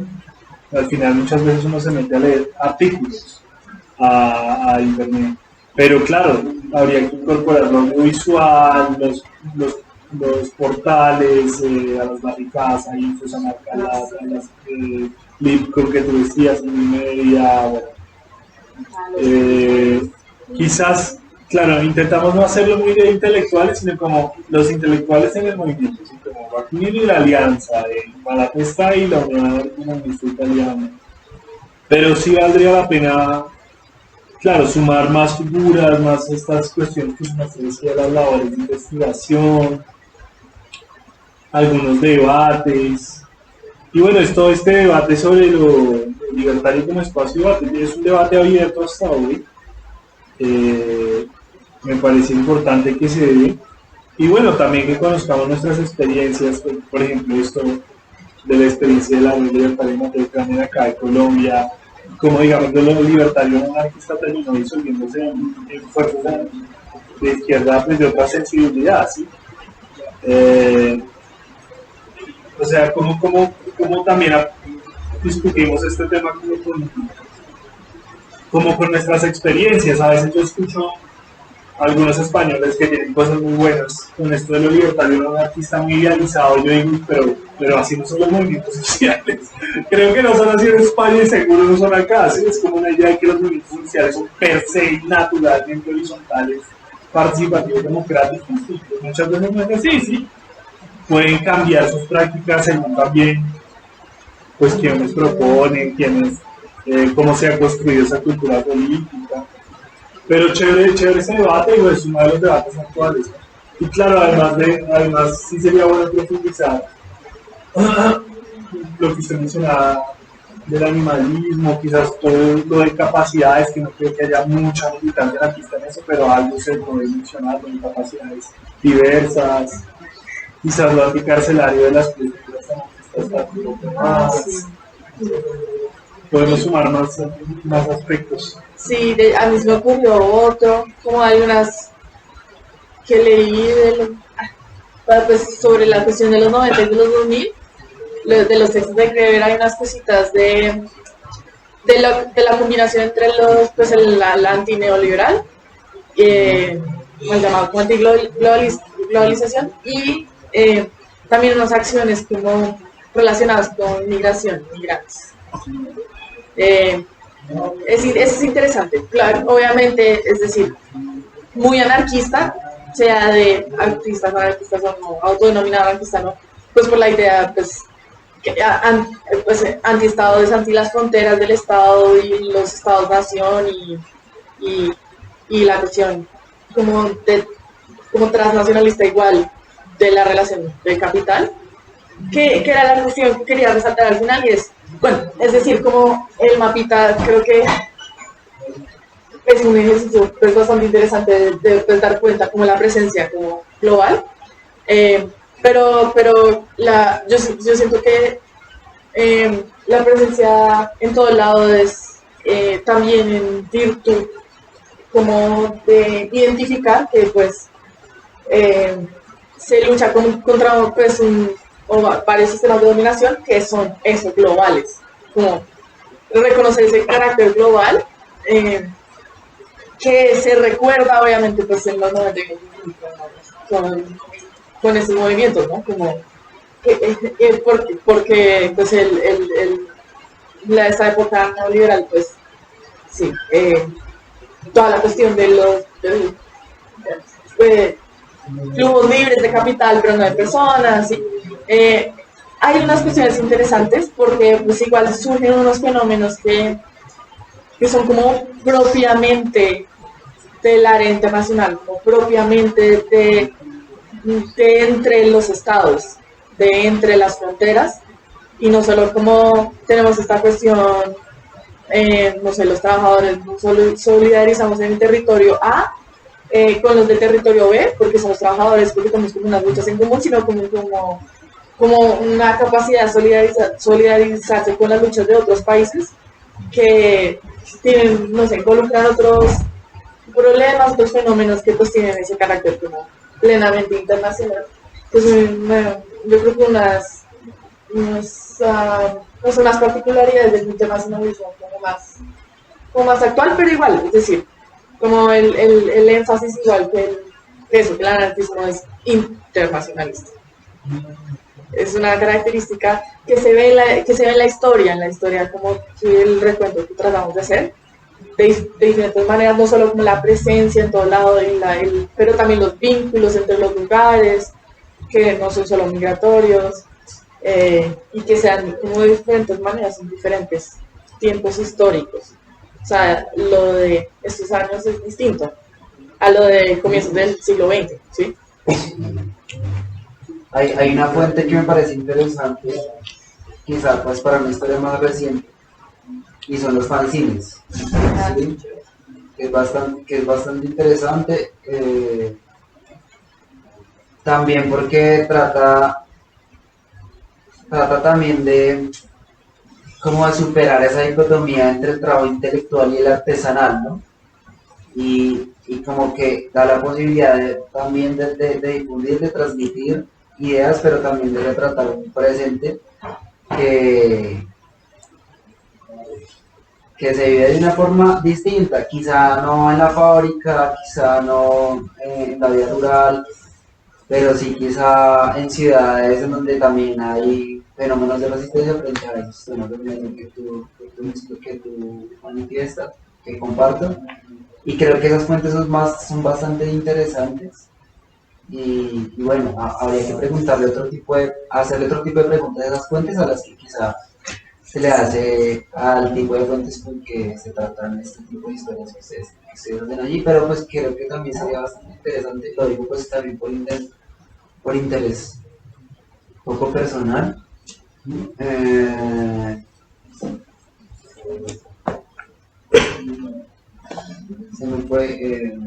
Al final muchas veces uno se mete a leer artículos a internet. Pero claro, habría que incorporar lo visual, los portales, a las barricadas, ahí pues a marcar las Lipcom que tú decías, en media, bueno. Quizás, claro, intentamos no hacerlo muy de intelectuales, sino como los intelectuales en el movimiento, así como Bakunin y la Alianza, Malatesta y la Unión Humanista Italiana. Pero sí valdría la pena, claro, sumar más figuras, más estas cuestiones que se decía, las labores de investigación, algunos debates. Y bueno, es todo este debate sobre lo libertario como espacio de debate, es un debate abierto hasta hoy. Me parece importante que se dé. Y bueno, también que conozcamos nuestras experiencias, por ejemplo, esto de la experiencia de la Unión Libertaria Norteamericana acá de Colombia, como digamos de lo libertario anarquista terminó disolviéndose en fuerzas de izquierda pues, de otra sensibilidad, ¿sí? O sea, como también discutimos este tema como con nuestras experiencias. A veces yo escucho a algunos españoles que tienen cosas muy buenas con esto de lo libertario anarquista muy idealizado. Yo digo, pero así no son los movimientos sociales. Creo que no son así en España y seguro no son acá. ¿Sí? Es como una idea de que los movimientos sociales son per se naturalmente horizontales, participativos, democráticos. Y pues muchas veces no es así, sí. Pueden cambiar sus prácticas según también pues quienes proponen, cómo se ha construido esa cultura política. Pero chévere ese debate, y es uno de los debates actuales. Y claro, además sí sería bueno profundizar lo que usted mencionaba del animalismo, quizás todo lo de capacidades, que no creo que haya mucha militancia anarquista en eso, pero algo se puede mencionar de capacidades diversas, quizás lo anticarcelario de las películas anarquistas un poco más. Podemos sumar más aspectos. Sí, a mí se me ocurrió otro, como hay unas que leí pues, sobre la cuestión de los 90 y de los 2000, de los textos de Greber, hay unas cositas de la combinación entre pues la antineoliberal, mal llamado como antiglobalización, y también unas acciones como relacionadas con migración, migrantes. Es interesante, claro, obviamente, es decir, muy anarquista, sea de anarquistas o no, autodenominado anarquista, no, pues por la idea, pues, pues anti-Estado, es anti las fronteras del Estado y los Estados-nación y la cuestión como transnacionalista igual de la relación de capital, que era la cuestión que quería resaltar al final y es, bueno, es decir, como el mapita creo que es un ejercicio pues, bastante interesante de dar cuenta como la presencia como global, eh, yo siento que la presencia en todo lado es también en virtud como de identificar que pues eh, se lucha contra pues, varios sistemas de dominación que son eso, globales, como reconocer ese carácter global que se recuerda obviamente pues en los 90 con esos movimientos, ¿no? Como porque pues esta época neoliberal pues sí, toda la cuestión de eh, flujos libres de capital, pero no de personas. ¿Sí? Hay unas cuestiones interesantes porque pues igual surgen unos fenómenos que son como propiamente del área internacional, como propiamente de entre los estados, de entre las fronteras, y no solo como tenemos esta cuestión, no sé, los trabajadores nos solidarizamos en el territorio A con los del territorio B, porque somos trabajadores, porque tenemos como unas luchas en común, sino como una capacidad de solidarizarse con las luchas de otros países que tienen, no sé, involucran otros problemas, otros fenómenos que pues tienen ese carácter como plenamente internacional. Entonces, yo creo que no son las particularidades del internacionalismo como más actual, pero igual, es decir, como el énfasis igual que el anarquismo es internacionalista. Es una característica que se ve en la historia como que el recuento que tratamos de hacer, de diferentes maneras, no solo como la presencia en todo lado, pero también los vínculos entre los lugares, que no son solo migratorios, y que sean como de diferentes maneras en diferentes tiempos históricos. O sea, lo de estos años es distinto a lo de comienzos del siglo XX, ¿sí? Hay una fuente que me parece interesante, quizá pues para una historia más reciente, y son los fanzines, ¿sí? Que es bastante interesante, también porque trata también de cómo de superar esa dicotomía entre el trabajo intelectual y el artesanal, ¿no? Y como que da la posibilidad también de difundir, de transmitir ideas, pero también de retratar un presente que, que se vive de una forma distinta, quizá no en la fábrica, quizá no en la vida rural, pero sí quizá en ciudades en donde también hay fenómenos de resistencia frente a esos fenómenos que tú manifiestas, que comparto. Y creo que esas fuentes son bastante interesantes. Y bueno, habría que preguntarle hacerle otro tipo de preguntas a esas fuentes a las que quizá se le hace al tipo de fuentes con que se tratan este tipo de historias que ustedes hacen allí, pero pues creo que también sería bastante interesante, lo digo pues también por interés poco personal. Se me fue.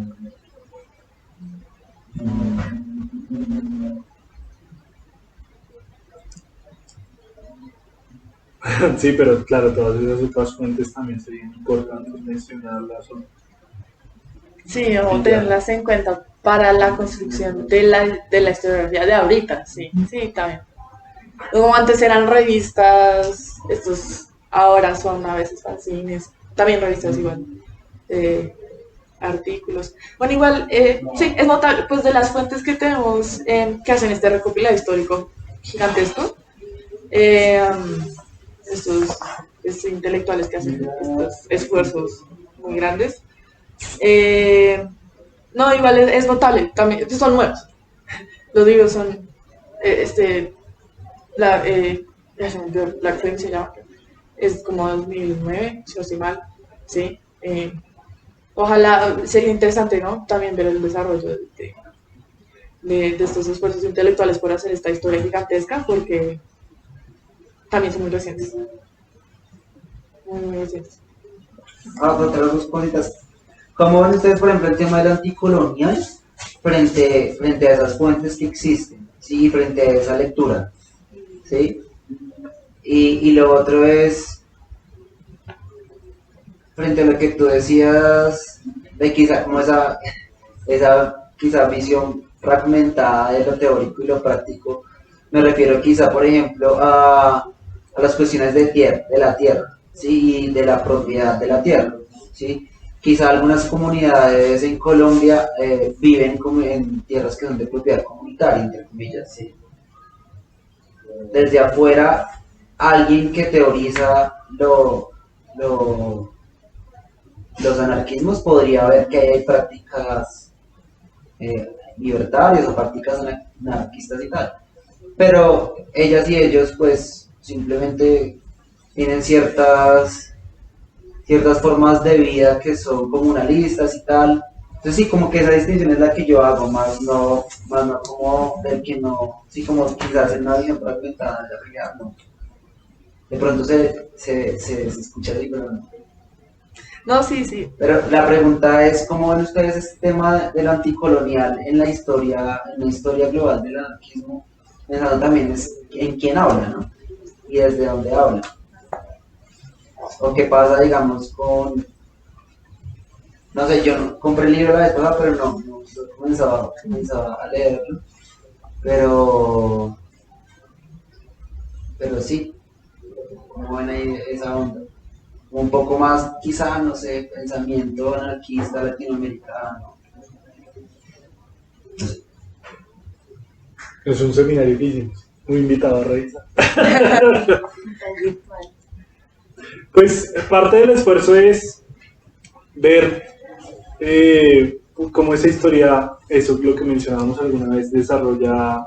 Sí, pero claro, todas esas otras fuentes también serían importantes mencionarlas. Sí, o tenerlas en cuenta para la construcción de la historiografía de ahorita, sí, sí, también. Como antes eran revistas, estos ahora son a veces fanzines, también revistas igual, eh, artículos. Bueno, igual, sí, es notable, pues de las fuentes que tenemos que hacen este recopilado histórico gigantesco, eh, estos intelectuales que hacen estos esfuerzos muy grandes. No, igual es notable, también son nuevos. Los libros son, la, Black Flame se llama, es como 2009, si no estoy mal, sí. Ojalá, sería interesante, ¿no? También ver el desarrollo de estos esfuerzos intelectuales por hacer esta historia gigantesca, porque también son muy recientes. Muy recientes. Otras dos cositas. ¿Cómo ven ustedes, por ejemplo, el tema del anticolonial frente a esas fuentes que existen? ¿Sí? Frente a esa lectura. ¿Sí? Y lo otro es, frente a lo que tú decías, de quizá como esa quizá visión fragmentada de lo teórico y lo práctico, me refiero quizá, por ejemplo, a las cuestiones de la tierra, ¿sí? Y de la propiedad de la tierra, ¿sí? Quizá algunas comunidades en Colombia viven como en tierras que son de propiedad comunitaria, entre comillas, ¿sí? Desde afuera, alguien que teoriza los anarquismos podría ver que hay prácticas libertarias o prácticas anarquistas y tal. Pero ellas y ellos pues simplemente tienen ciertas formas de vida que son comunalistas y tal. Entonces sí, como que esa distinción es la que yo hago, más no como del que no, sí como quizás en una visión fragmentada de la realidad, no. De pronto se escucha así, pero no. No, sí, sí. Pero la pregunta es, ¿cómo ven ustedes este tema del anticolonial en la historia global del anarquismo? Pensando también es en quién habla, ¿no? Y desde dónde habla. O qué pasa, digamos, no sé, yo no, compré el libro la vez pasada, pero no comenzaba a leerlo. Pero sí, como ven ahí esa onda. Un poco más, quizá, no sé, pensamiento anarquista latinoamericano. Es un seminario que hicimos, un invitado a revisar. Pues parte del esfuerzo es ver cómo esa historia, eso lo que mencionábamos alguna vez, desarrolla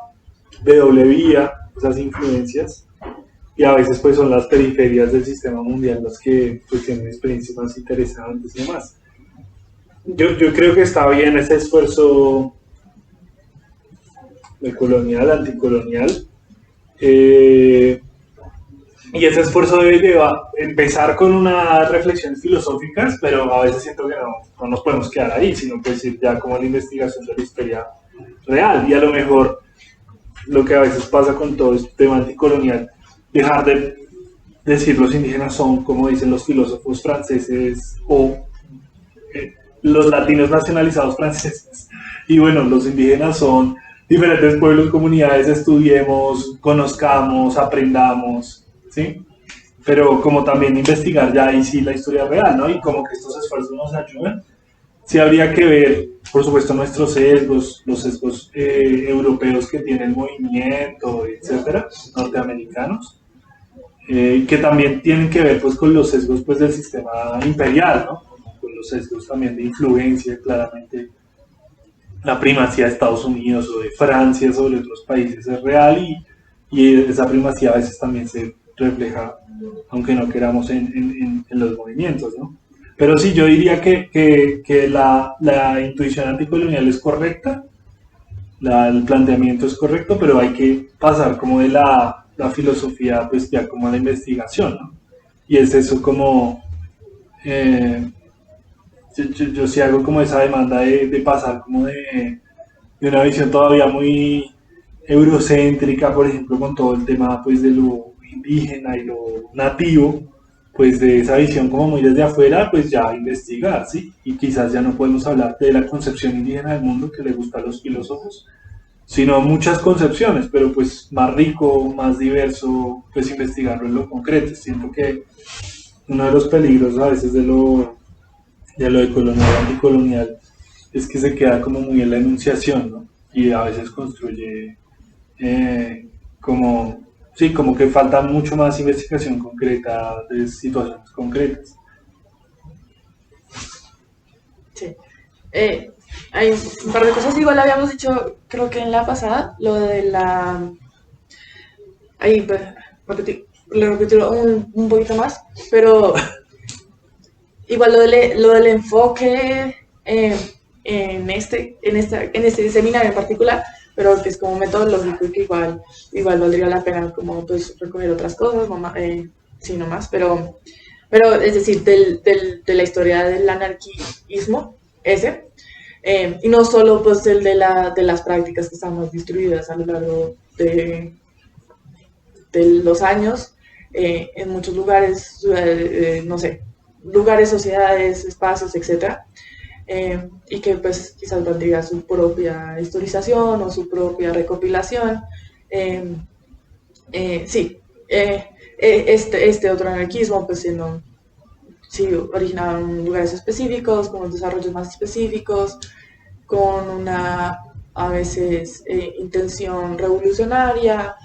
de doble vía esas influencias, y a veces pues son las periferias del sistema mundial las que pues tienen experiencias más interesantes y demás. Yo creo que está bien ese esfuerzo de colonial, anticolonial, y ese esfuerzo debe empezar con unas reflexiones filosóficas, pero a veces siento que no nos podemos quedar ahí, sino pues ir ya como a la investigación de la historia real. Y a lo mejor lo que a veces pasa con todo este tema anticolonial, dejar de decir los indígenas son, como dicen los filósofos franceses, o los latinos nacionalizados franceses, y bueno, los indígenas son diferentes pueblos, comunidades, estudiemos, conozcamos, aprendamos, ¿sí? Pero como también investigar ya ahí sí la historia real, ¿no? Y como que estos esfuerzos nos ayudan. Sí habría que ver, por supuesto, nuestros sesgos, los sesgos europeos que tiene el movimiento, etcétera, norteamericanos, que también tienen que ver pues con los sesgos pues del sistema imperial, ¿no? Con los sesgos también de influencia, claramente la primacía de Estados Unidos o de Francia sobre otros países es real, y esa primacía a veces también se refleja, aunque no queramos, en los movimientos, ¿no? Pero sí, yo diría que la intuición anticolonial es correcta, el planteamiento es correcto, pero hay que pasar como de la filosofía pues ya como a la investigación, ¿no? Y es eso como... yo sí hago como esa demanda de pasar como de una visión todavía muy eurocéntrica, por ejemplo, con todo el tema pues de lo indígena y lo nativo, pues de esa visión como muy desde afuera, pues ya investigar, ¿sí? Y quizás ya no podemos hablar de la concepción indígena del mundo que le gusta a los filósofos, sino muchas concepciones, pero pues más rico, más diverso, pues investigarlo en lo concreto. Siento que uno de los peligros a veces de lo de colonial, anticolonial, es que se queda como muy en la enunciación, ¿no? Y a veces construye como que falta mucho más investigación concreta de situaciones concretas. Sí. Hay un par de cosas, igual habíamos dicho, creo que en la pasada, lo de la... Ahí, lo repetirlo un poquito más, pero igual lo del enfoque en este seminario en particular, pero que es como metodológico y que igual valdría la pena como pues recoger otras cosas, sí, no más, pero es decir, de la historia del anarquismo, ese, y no solo pues el de las prácticas que están más distribuidas a lo largo de los años, en muchos lugares, no sé, lugares, sociedades, espacios, etcétera, y que pues quizás valdría su propia historización o su propia recopilación. Eh, sí, este otro anarquismo, pues siendo, sí, originado en lugares específicos, con unos desarrollos más específicos, con una a veces intención revolucionaria,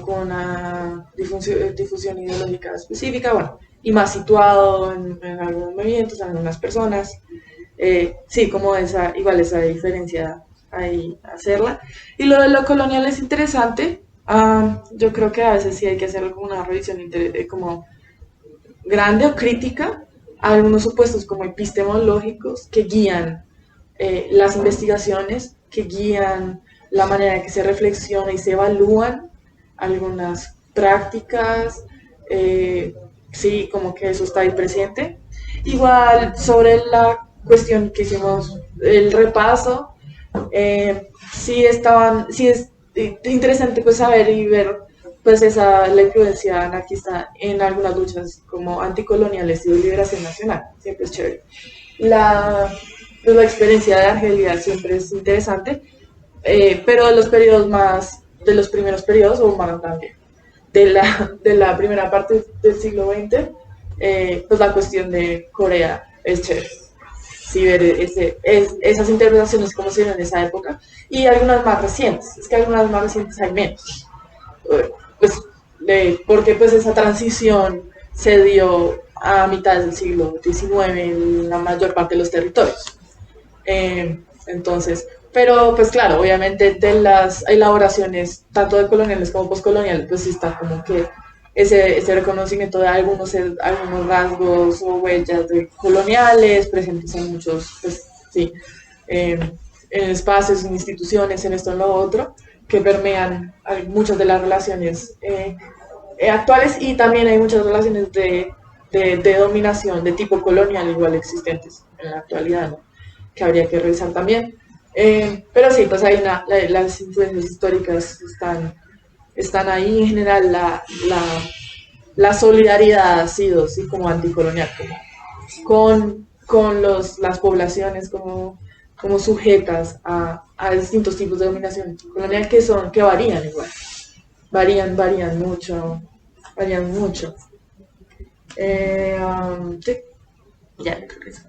con una difusión ideológica específica, bueno, y más situado en algunos movimientos, en algunas personas. Sí, como igual esa diferencia ahí hacerla. Y lo de lo colonial es interesante. Yo creo que a veces sí hay que hacer como una revisión como grande o crítica a algunos supuestos como epistemológicos que guían las investigaciones, que guían la manera en que se reflexiona y se evalúan algunas prácticas, sí, como que eso está ahí presente. Igual sobre la cuestión que hicimos, el repaso, sí es interesante pues saber y ver pues la influencia anarquista en algunas luchas como anticoloniales y de liberación nacional, siempre es chévere. La, pues, la experiencia de Argelia siempre es interesante, pero de los primeros periodos, o más también, de la primera parte del siglo XX, pues la cuestión de Corea es chévere. Sí, ver esas interpretaciones como se dieron en esa época y algunas más recientes, es que algunas más recientes hay menos, pues porque pues esa transición se dio a mitad del siglo XIX en la mayor parte de los territorios. Entonces, pero pues claro, obviamente de las elaboraciones tanto de coloniales como postcoloniales, pues sí está como que ese reconocimiento de algunos rasgos o huellas de coloniales presentes en muchos, pues sí, eh, en espacios, en instituciones, en esto, en lo otro, que permean muchas de las relaciones actuales y también hay muchas relaciones de dominación de tipo colonial igual existentes en la actualidad, ¿no? Que habría que revisar también. Pero sí, pues hay las influencias históricas están ahí. En general, la solidaridad ha sido sí, como anticolonial, con las poblaciones como sujetas a distintos tipos de dominación colonial que varían igual. Varían mucho. Varían mucho. Sí, ya, creo que eso.